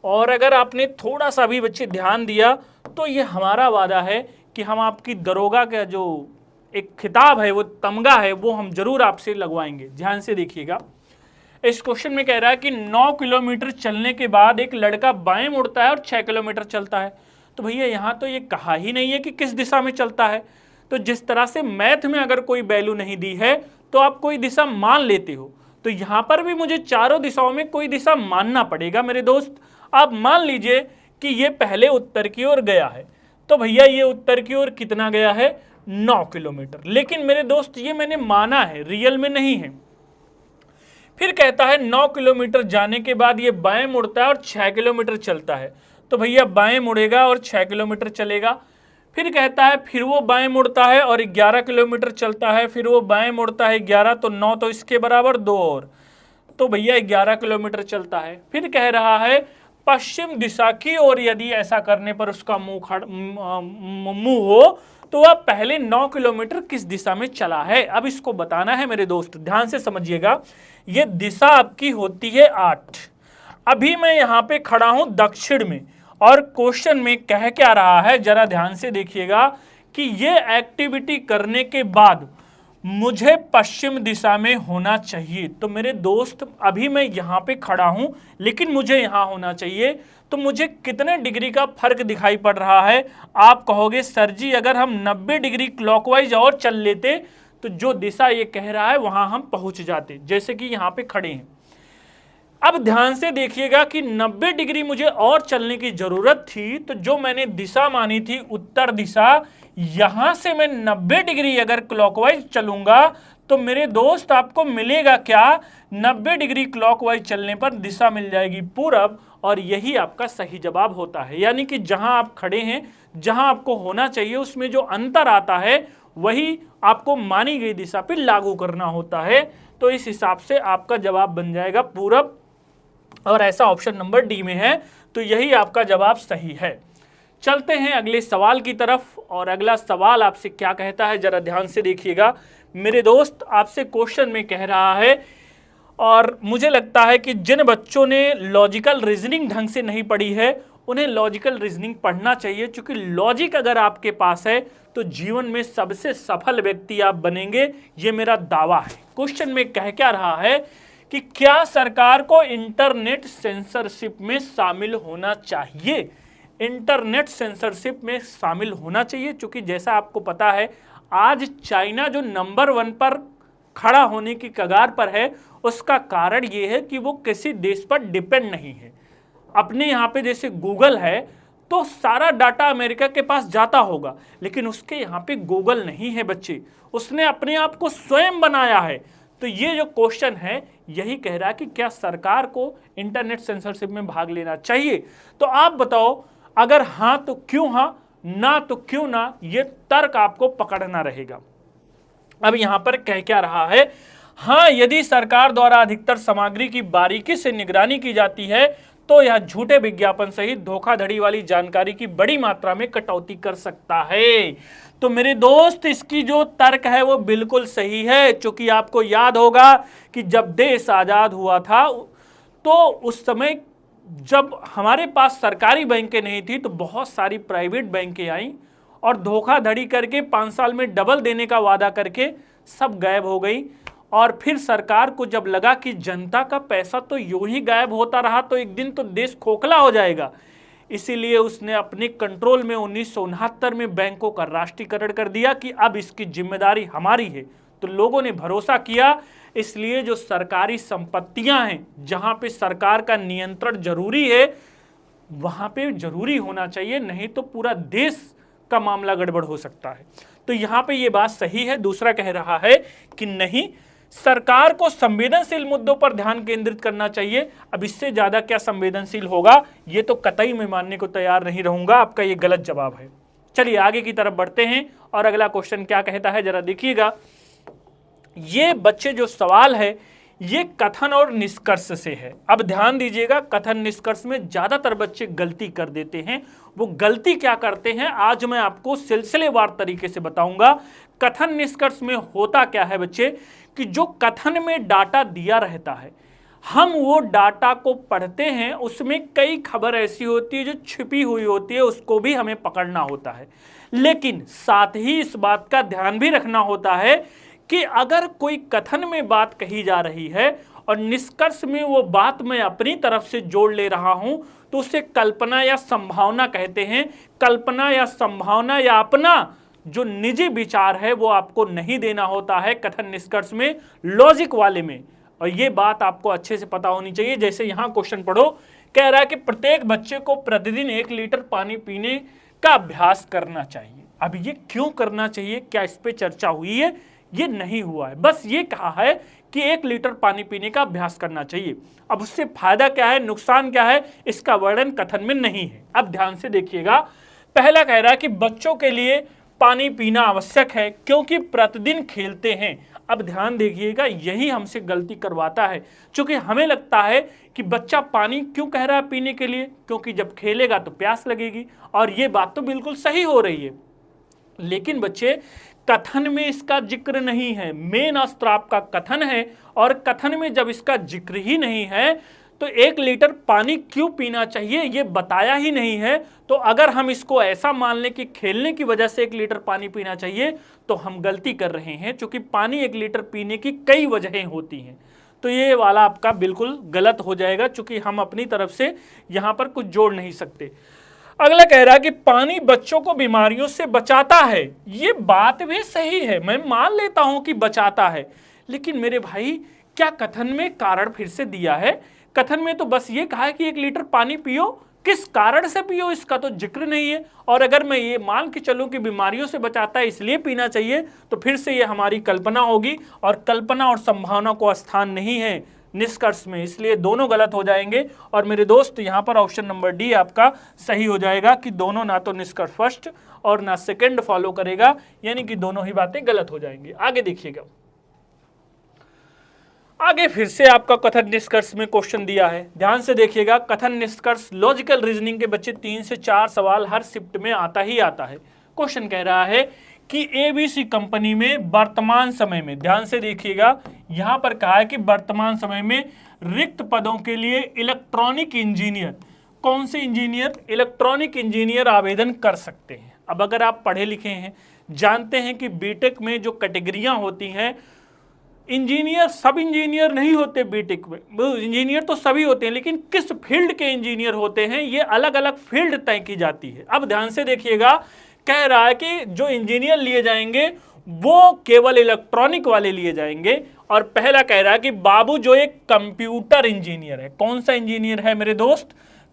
और अगर आपने थोड़ा सा भी बच्चे ध्यान दिया तो ये हमारा वादा है कि हम आपकी दरोगा का जो एक खिताब है, वो तमगा है, वो हम जरूर आपसे लगवाएंगे। ध्यान से देखिएगा, इस क्वेश्चन में कह रहा है कि 9 किलोमीटर चलने के बाद एक लड़का बाएं मुड़ता है और 6 किलोमीटर चलता है। तो भैया यहाँ तो ये कहा ही नहीं है कि किस दिशा में चलता है, तो जिस तरह से मैथ में अगर कोई वैल्यू नहीं दी है तो आप कोई दिशा मान लेते हो, तो यहां पर भी मुझे चारों दिशाओं में कोई दिशा मानना पड़ेगा मेरे दोस्त। आप मान लीजिए कि ये पहले उत्तर की ओर गया है, तो भैया ये उत्तर की ओर कितना गया है, 9 किलोमीटर। लेकिन मेरे दोस्त ये मैंने माना है, रियल में नहीं है। फिर कहता है 9 किलोमीटर जाने के बाद ये बाएं मुड़ता है और 6 किलोमीटर चलता है, तो भैया बाएं मुड़ेगा और 6 किलोमीटर चलेगा। फिर कहता है फिर वो बाएं मुड़ता है और 11 किलोमीटर चलता है, फिर वो बाएं मुड़ता है 11, तो 9 तो इसके बराबर, 2 और, तो भैया 11 किलोमीटर चलता है। फिर कह रहा है पश्चिम दिशा की ओर यदि ऐसा करने पर उसका मुंह हो तो वह पहले 9 किलोमीटर किस दिशा में चला है। अब इसको बताना है मेरे दोस्त, ध्यान से समझिएगा। ये दिशा आपकी होती है 8। अभी मैं यहां पे खड़ा हूं दक्षिण में, और क्वेश्चन में कह क्या रहा है, जरा ध्यान से देखिएगा कि ये एक्टिविटी करने के बाद मुझे पश्चिम दिशा में होना चाहिए। तो मेरे दोस्त अभी मैं यहां पे खड़ा हूं लेकिन मुझे यहां होना चाहिए, तो मुझे कितने डिग्री का फर्क दिखाई पड़ रहा है। आप कहोगे सर जी अगर हम 90 डिग्री क्लॉकवाइज और चल लेते तो जो दिशा ये कह रहा है वहां हम पहुंच जाते, जैसे कि यहां पे खड़े हैं। अब ध्यान से देखिएगा कि 90 डिग्री मुझे और चलने की जरूरत थी, तो जो मैंने दिशा मानी थी उत्तर दिशा, यहां से मैं 90 डिग्री अगर क्लॉकवाइज चलूंगा तो मेरे दोस्त आपको मिलेगा क्या, 90 डिग्री क्लॉकवाइज चलने पर दिशा मिल जाएगी पूरब, और यही आपका सही जवाब होता है। यानी कि जहां आप खड़े हैं, जहां आपको होना चाहिए, उसमें जो अंतर आता है वही आपको मानी गई दिशा पर लागू करना होता है। तो इस हिसाब से आपका जवाब बन जाएगा पूरब, और ऐसा ऑप्शन नंबर डी में है, तो यही आपका जवाब सही है। चलते हैं अगले सवाल की तरफ, और अगला सवाल आपसे क्या कहता है जरा ध्यान से देखिएगा मेरे दोस्त। आपसे क्वेश्चन में कह रहा है, और मुझे लगता है कि जिन बच्चों ने लॉजिकल रीजनिंग ढंग से नहीं पढ़ी है उन्हें लॉजिकल रीजनिंग पढ़ना चाहिए, क्योंकि लॉजिक अगर आपके पास है तो जीवन में सबसे सफल व्यक्ति आप बनेंगे, ये मेरा दावा है। क्वेश्चन में कह क्या रहा है कि क्या सरकार को इंटरनेट सेंसरशिप में शामिल होना चाहिए। इंटरनेट सेंसरशिप में शामिल होना चाहिए, क्योंकि जैसा आपको पता है आज चाइना जो नंबर 1 पर खड़ा होने की कगार पर है, उसका कारण ये है कि वो किसी देश पर डिपेंड नहीं है। अपने यहाँ पे जैसे गूगल है तो सारा डाटा अमेरिका के पास जाता होगा, लेकिन उसके यहाँ पे गूगल नहीं है बच्चे, उसने अपने आप को स्वयं बनाया है। तो ये जो क्वेश्चन है यही कह रहा है कि क्या सरकार को इंटरनेट सेंसरशिप में भाग लेना चाहिए। तो आप बताओ, अगर हां तो क्यों हां, ना तो क्यों ना, ये तर्क आपको पकड़ना रहेगा। अब यहां पर कह क्या रहा है, हां यदि सरकार द्वारा अधिकतर सामग्री की बारीकी से निगरानी की जाती है तो यह झूठे विज्ञापन सहित धोखाधड़ी वाली जानकारी की बड़ी मात्रा में कटौती कर सकता है। तो मेरे दोस्त इसकी जो तर्क है वो बिल्कुल सही है, क्योंकि आपको याद होगा कि जब देश आजाद हुआ था तो उस समय जब हमारे पास सरकारी बैंकें नहीं थी तो बहुत सारी प्राइवेट बैंकें आईं और धोखाधड़ी करके 5 साल में डबल देने का वादा करके सब गायब हो गई। और फिर सरकार को जब लगा कि जनता का पैसा तो यूं ही गायब होता रहा तो एक दिन तो देश खोखला हो जाएगा, इसीलिए उसने अपने कंट्रोल में 1969 में बैंकों का राष्ट्रीयकरण कर दिया कि अब इसकी जिम्मेदारी हमारी है। तो लोगों ने भरोसा किया, इसलिए जो सरकारी संपत्तियां हैं जहां पे सरकार का नियंत्रण जरूरी है वहां पे जरूरी होना चाहिए, नहीं तो पूरा देश का मामला गड़बड़ हो सकता है। तो यहां पे ये बात सही है। दूसरा कह रहा है कि नहीं, सरकार को संवेदनशील मुद्दों पर ध्यान केंद्रित करना चाहिए। अब इससे ज्यादा क्या संवेदनशील होगा, ये तो कतई मैं मानने को तैयार नहीं रहूंगा। आपका ये गलत जवाब है। चलिए आगे की तरफ बढ़ते हैं और अगला क्वेश्चन क्या कहता है जरा देखिएगा। ये बच्चे जो सवाल है ये कथन और निष्कर्ष से है। अब ध्यान दीजिएगा, कथन निष्कर्ष में ज्यादातर बच्चे गलती कर देते हैं। वो गलती क्या करते हैं आज मैं आपको सिलसिलेवार तरीके से बताऊंगा। कथन निष्कर्ष में होता क्या है बच्चे, कि जो कथन में डाटा दिया रहता है हम वो डाटा को पढ़ते हैं, उसमें कई खबर ऐसी होती है जो छिपी हुई होती है, उसको भी हमें पकड़ना होता है। लेकिन साथ ही इस बात का ध्यान भी रखना होता है कि अगर कोई कथन में बात कही जा रही है और निष्कर्ष में वो बात मैं अपनी तरफ से जोड़ ले रहा हूं तो उसे कल्पना या संभावना कहते हैं। कल्पना या संभावना या अपना जो निजी विचार है वो आपको नहीं देना होता है कथन निष्कर्ष में, लॉजिक वाले में। और ये बात आपको अच्छे से पता होनी चाहिए। जैसे यहाँ क्वेश्चन पढ़ो, कह रहा है कि प्रत्येक बच्चे को प्रतिदिन 1 लीटर पानी पीने का अभ्यास करना चाहिए। अब ये क्यों करना चाहिए, क्या इस पे चर्चा हुई है? ये नहीं हुआ है, बस ये कहा है कि 1 लीटर पानी पीने का अभ्यास करना चाहिए। अब उससे फायदा क्या है, नुकसान क्या है, इसका वर्णन कथन में नहीं है। अब ध्यान से देखिएगा, पहला कह रहा है कि बच्चों के लिए पानी पीना आवश्यक है क्योंकि प्रतिदिन खेलते हैं। अब ध्यान देखिएगा, यही हमसे गलती करवाता है, क्योंकि हमें लगता है कि बच्चा पानी क्यों कह रहा है पीने के लिए, क्योंकि जब खेलेगा तो प्यास लगेगी, और ये बात तो बिल्कुल सही हो रही है। लेकिन बच्चे, कथन में इसका जिक्र नहीं है, मेन अस्त्र आपका कथन है, और कथन में जब इसका जिक्र ही नहीं है तो 1 लीटर पानी क्यों पीना चाहिए ये बताया ही नहीं है। तो अगर हम इसको ऐसा मान लें कि खेलने की वजह से 1 लीटर पानी पीना चाहिए, तो हम गलती कर रहे हैं, क्योंकि पानी 1 लीटर पीने की कई वजहें होती हैं। तो ये वाला आपका बिल्कुल गलत हो जाएगा, क्योंकि हम अपनी तरफ से यहाँ पर कुछ जोड़ नहीं सकते। अगला कह रहा है कि पानी बच्चों को बीमारियों से बचाता है। ये बात भी सही है, मैं मान लेता हूं कि बचाता है, लेकिन मेरे भाई क्या कथन में कारण फिर से दिया है? कथन में तो बस ये कहा है कि 1 लीटर पानी पियो, किस कारण से पियो इसका तो जिक्र नहीं है। और अगर मैं ये मान के चलूं कि बीमारियों से बचाता है इसलिए पीना चाहिए, तो फिर से ये हमारी कल्पना होगी, और कल्पना और संभावना को स्थान नहीं है निष्कर्ष में, इसलिए दोनों गलत हो जाएंगे। और मेरे दोस्त, यहाँ पर ऑप्शन नंबर डी आपका सही हो जाएगा कि दोनों ना तो निष्कर्ष फर्स्ट और ना सेकंड फॉलो करेगा, यानी कि दोनों ही बातें गलत हो जाएंगी। आगे देखिएगा, आगे फिर से आपका कथन निष्कर्ष में क्वेश्चन दिया है, ध्यान से देखिएगा। कथन निष्कर्ष लॉजिकल रीजनिंग के बच्चे 3 से 4 सवाल हर शिफ्ट में आता ही आता है। क्वेश्चन कह रहा है कि एबीसी कंपनी में वर्तमान समय में, ध्यान से देखिएगा, यहां पर कहा है कि वर्तमान समय में रिक्त पदों के लिए इलेक्ट्रॉनिक इंजीनियर, कौन से इंजीनियर? इलेक्ट्रॉनिक इंजीनियर आवेदन कर सकते हैं। अब अगर आप पढ़े लिखे हैं, जानते हैं कि बीटेक में जो कैटेगरियां होती हैं, इंजीनियर सब इंजीनियर नहीं होते बीटेक में, इंजीनियर तो सभी होते हैं, लेकिन किस फील्ड के इंजीनियर होते हैं ये अलग अलग फील्ड तय की जाती है। अब ध्यान से देखिएगा, कह रहा है कि जो इंजीनियर लिए जाएंगे वो केवल इलेक्ट्रॉनिक वाले लिए जाएंगे। और पहला कह रहा है कि बाबू जो एक कंप्यूटर इंजीनियर है, कौन सा इंजीनियर है मेरे दोस्त?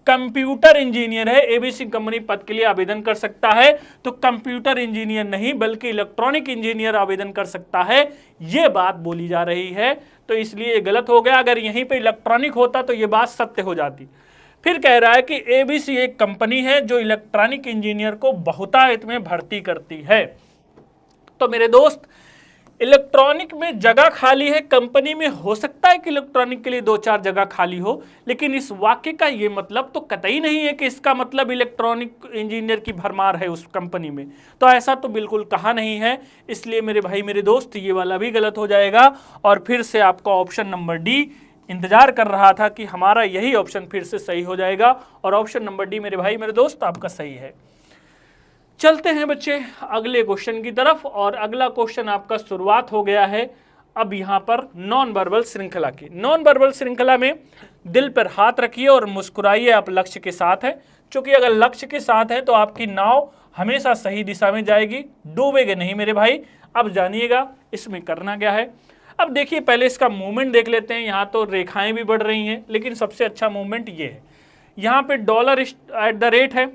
कंप्यूटर इंजीनियर है, एबीसी कंपनी पद के लिए आवेदन कर सकता है। तो कंप्यूटर इंजीनियर नहीं बल्कि इलेक्ट्रॉनिक इंजीनियर आवेदन कर सकता है, ये बात बोली जा रही है, तो इसलिए ये गलत हो गया। अगर यहीं पे इलेक्ट्रॉनिक होता तो ये बात सत्य हो जाती। फिर कह रहा है कि एबीसी एक कंपनी है जो इलेक्ट्रॉनिक इंजीनियर को बहुतायत में भर्ती करती है। तो मेरे दोस्त, इलेक्ट्रॉनिक में जगह खाली है, कंपनी में हो सकता है कि इलेक्ट्रॉनिक के लिए 2-4 जगह खाली हो, लेकिन इस वाक्य का ये मतलब तो कतई नहीं है कि इसका मतलब इलेक्ट्रॉनिक इंजीनियर की भरमार है उस कंपनी में, तो ऐसा तो बिल्कुल कहा नहीं है। इसलिए मेरे भाई मेरे दोस्त, ये वाला भी गलत हो जाएगा। और फिर से आपका ऑप्शन नंबर डी, इंतजार कर रहा था कि हमारा यही ऑप्शन फिर से सही हो जाएगा, और ऑप्शन नंबर डी मेरे भाई मेरे दोस्त आपका सही है। चलते हैं बच्चे अगले क्वेश्चन की तरफ, और अगला क्वेश्चन आपका शुरुआत हो गया है अब यहाँ पर नॉन वर्बल श्रृंखला की। नॉन वर्बल श्रृंखला में दिल पर हाथ रखिए और मुस्कुराइए, आप लक्ष्य के साथ है, क्योंकि अगर लक्ष्य के साथ है तो आपकी नाव हमेशा सही दिशा में जाएगी, डूबेगे नहीं मेरे भाई। अब जानिएगा इसमें करना क्या है। अब देखिए, पहले इसका मूवमेंट देख लेते हैं। यहाँ तो रेखाएं भी बढ़ रही हैं, लेकिन सबसे अच्छा मूवमेंट ये है, यहाँ पे $@ है,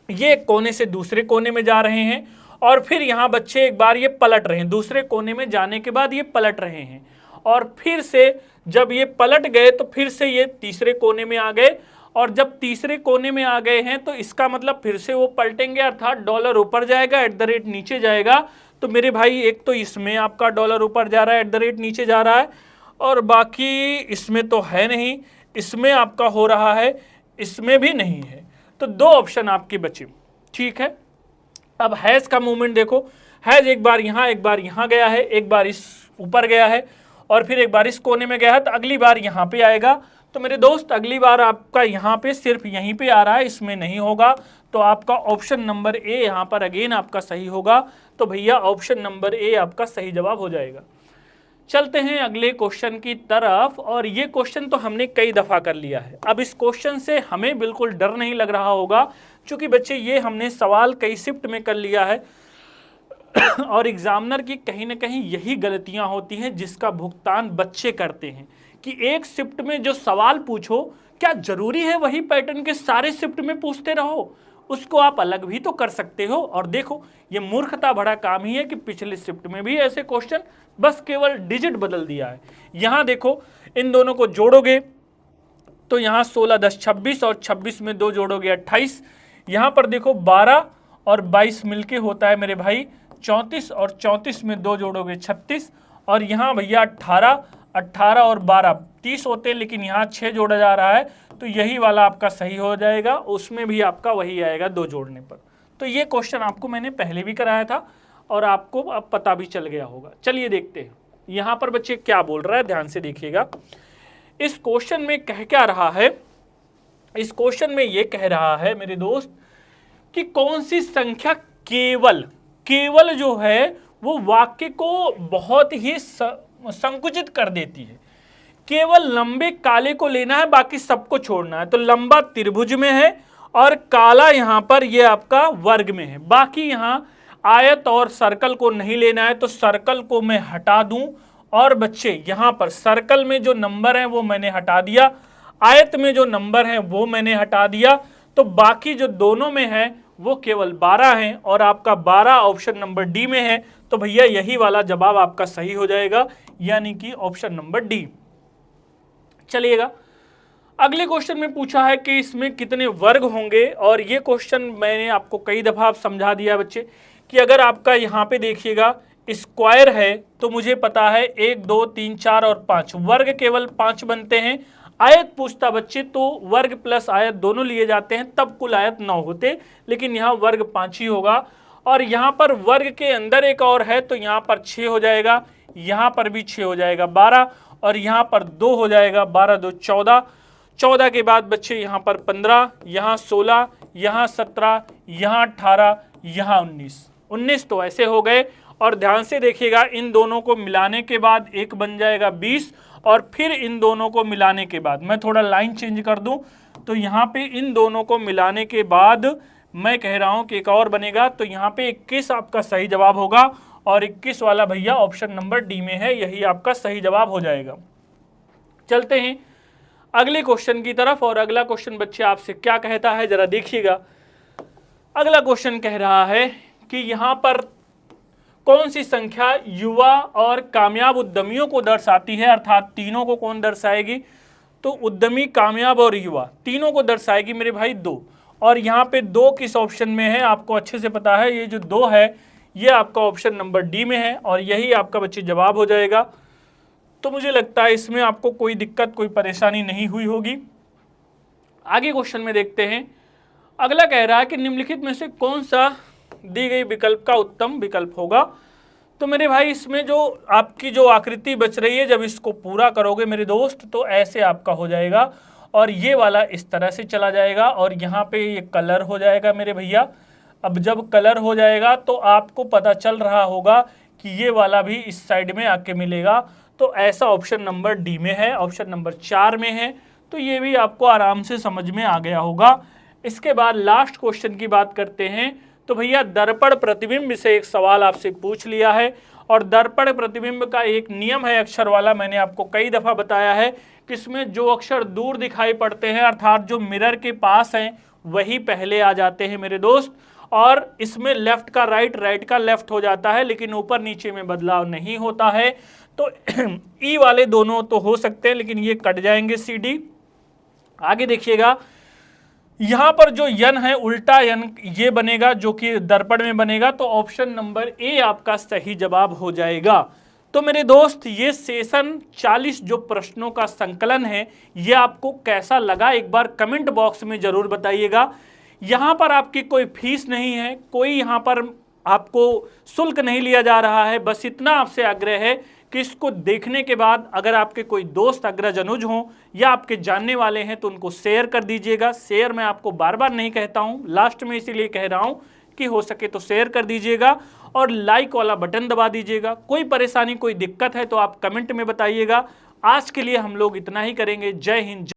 ये कोने से दूसरे कोने में जा रहे हैं, और फिर यहाँ बच्चे एक बार ये पलट रहे हैं, दूसरे कोने में जाने के बाद ये पलट रहे हैं, और फिर से जब ये पलट गए तो फिर से ये तीसरे कोने में आ गए, और जब तीसरे कोने में आ गए हैं तो इसका मतलब फिर से वो पलटेंगे, अर्थात डॉलर ऊपर जाएगा, $@ नीचे जाएगा। तो मेरे भाई एक तो इसमें आपका डॉलर ऊपर जा रहा है, $@ नीचे जा रहा है, और बाकी इसमें तो है नहीं, इसमें आपका हो रहा है, इसमें भी नहीं है। तो 2 ऑप्शन आपके बचे, ठीक है। अब हैज का मूवमेंट देखो, हैज एक बार यहाँ गया है, एक बार इस ऊपर गया है, और फिर एक बार इस कोने में गया है, तो अगली बार यहाँ पे आएगा। तो मेरे दोस्त, अगली बार आपका यहाँ पे सिर्फ यहीं पे आ रहा है, इसमें नहीं होगा, तो आपका ऑप्शन नंबर ए यहाँ पर अगेन आपका सही होगा। तो भैया ऑप्शन नंबर ए आपका सही जवाब हो जाएगा। चलते हैं अगले क्वेश्चन की तरफ, और ये क्वेश्चन तो हमने कई दफ़ा कर लिया है। अब इस क्वेश्चन से हमें बिल्कुल डर नहीं लग रहा होगा, क्योंकि बच्चे ये हमने सवाल कई शिफ्ट में कर लिया है। और एग्जामिनर की कहीं ना कहीं यही गलतियां होती हैं जिसका भुगतान बच्चे करते हैं कि एक शिफ्ट में जो सवाल पूछो, क्या जरूरी है वही पैटर्न के सारे शिफ्ट में पूछते रहो? उसको आप अलग भी तो कर सकते हो। और देखो, ये मूर्खता भरा काम ही है कि पिछले शिफ्ट में भी ऐसे क्वेश्चन, बस केवल डिजिट बदल दिया है। यहां देखो, इन दोनों को जोड़ोगे तो यहां 16 10 26 और 26 में 2 जोड़ोगे 28। यहां पर देखो 12 और 22 मिलके होता है मेरे भाई 34 और 34 में 2 जोड़ोगे 36। और यहां भैया 18 18 और 12 30 होते हैं, लेकिन यहाँ 6 जोड़ा जा रहा है तो यही वाला आपका सही हो जाएगा। उसमें भी आपका वही आएगा 2 जोड़ने पर। तो ये क्वेश्चन आपको मैंने पहले भी कराया था और आपको अब पता भी चल गया होगा। चलिए देखते हैं यहाँ पर बच्चे क्या बोल रहा है, ध्यान से देखिएगा। इस क्वेश्चन में कह क्या रहा है, इस क्वेश्चन में ये कह रहा है मेरे दोस्त कि कौन सी संख्या केवल जो है वो वाक्य को बहुत ही संकुचित कर देती है। केवल लंबे काले को लेना है, बाकी सबको छोड़ना है। तो लंबा त्रिभुज में है और काला यहां पर ये आपका वर्ग में है। बाकी यहां आयत और सर्कल को नहीं लेना है, तो सर्कल को मैं हटा दूं। और बच्चे यहां पर सर्कल में जो नंबर है वो मैंने हटा दिया, आयत में जो नंबर है वो मैंने हटा दिया। तो बाकी जो दोनों में है वो केवल 12 है और आपका 12 ऑप्शन नंबर डी में है। तो भैया यही वाला जवाब आपका सही हो जाएगा, यानी कि ऑप्शन नंबर डी। चलिएगा, अगले क्वेश्चन में पूछा है कि इसमें कितने वर्ग होंगे। और ये क्वेश्चन मैंने आपको कई दफा समझा दिया बच्चे कि अगर आपका यहाँ पे देखिएगा स्क्वायर है तो मुझे पता है 1 2 3 4 और 5 वर्ग केवल 5 बनते हैं। आयत पूछता बच्चे तो वर्ग प्लस आयत दोनों लिए जाते हैं, तब कुल आयत 9 होते, लेकिन यहाँ वर्ग 5 ही होगा। और यहाँ पर वर्ग के अंदर एक और है तो यहाँ पर 6 हो जाएगा, यहाँ पर भी 6 हो जाएगा 12, और यहाँ पर 2 हो जाएगा 12 2 14, 14 के बाद बच्चे यहाँ पर 15, यहाँ 16, यहाँ 17, यहाँ 18, यहाँ 19 तो ऐसे हो गए। और ध्यान से देखिएगा, इन दोनों को मिलाने के बाद एक बन जाएगा 20, और फिर इन दोनों को मिलाने के बाद मैं थोड़ा लाइन चेंज कर दूं तो यहाँ पे इन दोनों को मिलाने के बाद मैं कह रहा हूं कि एक और बनेगा। तो यहाँ पे 21 आपका सही जवाब होगा और 21 वाला भैया ऑप्शन नंबर डी में है, यही आपका सही जवाब हो जाएगा। चलते हैं अगले क्वेश्चन की तरफ। और अगला क्वेश्चन बच्चे आपसे क्या कहता है जरा देखिएगा। अगला क्वेश्चन कह रहा है कि यहाँ पर कौन सी संख्या युवा और कामयाब उद्यमियों को दर्शाती है, अर्थात तीनों को कौन दर्शाएगी? तो उद्यमी, कामयाब और युवा तीनों को दर्शाएगी मेरे भाई 2। और यहाँ पे 2 किस ऑप्शन में है आपको अच्छे से पता है, ये जो 2 है ये आपका ऑप्शन नंबर डी में है और यही आपका बच्चे जवाब हो जाएगा। तो मुझे लगता है इसमें आपको कोई दिक्कत, कोई परेशानी नहीं हुई होगी। आगे क्वेश्चन में देखते हैं। अगला कह रहा है कि निम्नलिखित में से कौन सा दी गई विकल्प का उत्तम विकल्प होगा। तो मेरे भाई इसमें जो आपकी जो आकृति बच रही है, जब इसको पूरा करोगे मेरे दोस्त तो ऐसे आपका हो जाएगा और ये वाला इस तरह से चला जाएगा और यहाँ पे ये कलर हो जाएगा मेरे भैया। अब जब कलर हो जाएगा तो आपको पता चल रहा होगा कि ये वाला भी इस साइड में आके मिलेगा। तो ऐसा ऑप्शन नंबर डी में है, ऑप्शन नंबर 4 में है। तो ये भी आपको आराम से समझ में आ गया होगा। इसके बाद लास्ट क्वेश्चन की बात करते हैं। तो भैया दर्पण प्रतिबिंब से एक सवाल आपसे पूछ लिया है और दर्पण प्रतिबिंब का एक नियम है अक्षर वाला, मैंने आपको कई दफ़ा बताया है कि इसमें जो अक्षर दूर दिखाई पड़ते हैं अर्थात जो मिरर के पास हैं वही पहले आ जाते हैं मेरे दोस्त। और इसमें लेफ्ट का राइट, राइट का लेफ्ट हो जाता है, लेकिन ऊपर नीचे में बदलाव नहीं होता है। तो ई वाले दोनों तो हो सकते हैं लेकिन ये कट जाएंगे सी डी। आगे देखिएगा, यहां पर जो यन है उल्टा यन ये बनेगा जो कि दर्पण में बनेगा। तो ऑप्शन नंबर ए आपका सही जवाब हो जाएगा। तो मेरे दोस्त ये सेशन 40 जो प्रश्नों का संकलन है ये आपको कैसा लगा एक बार कमेंट बॉक्स में जरूर बताइएगा। यहाँ पर आपकी कोई फीस नहीं है, कोई यहाँ पर आपको शुल्क नहीं लिया जा रहा है। बस इतना आपसे आग्रह है कि इसको देखने के बाद अगर आपके कोई दोस्त अग्रजनुज हों या आपके जानने वाले हैं तो उनको शेयर कर दीजिएगा। शेयर मैं आपको बार बार नहीं कहता हूँ, लास्ट में इसीलिए कह रहा हूँ कि हो सके तो शेयर कर दीजिएगा और लाइक वाला बटन दबा दीजिएगा। कोई परेशानी, कोई दिक्कत है तो आप कमेंट में बताइएगा। आज के लिए हम लोग इतना ही करेंगे। जय हिंद।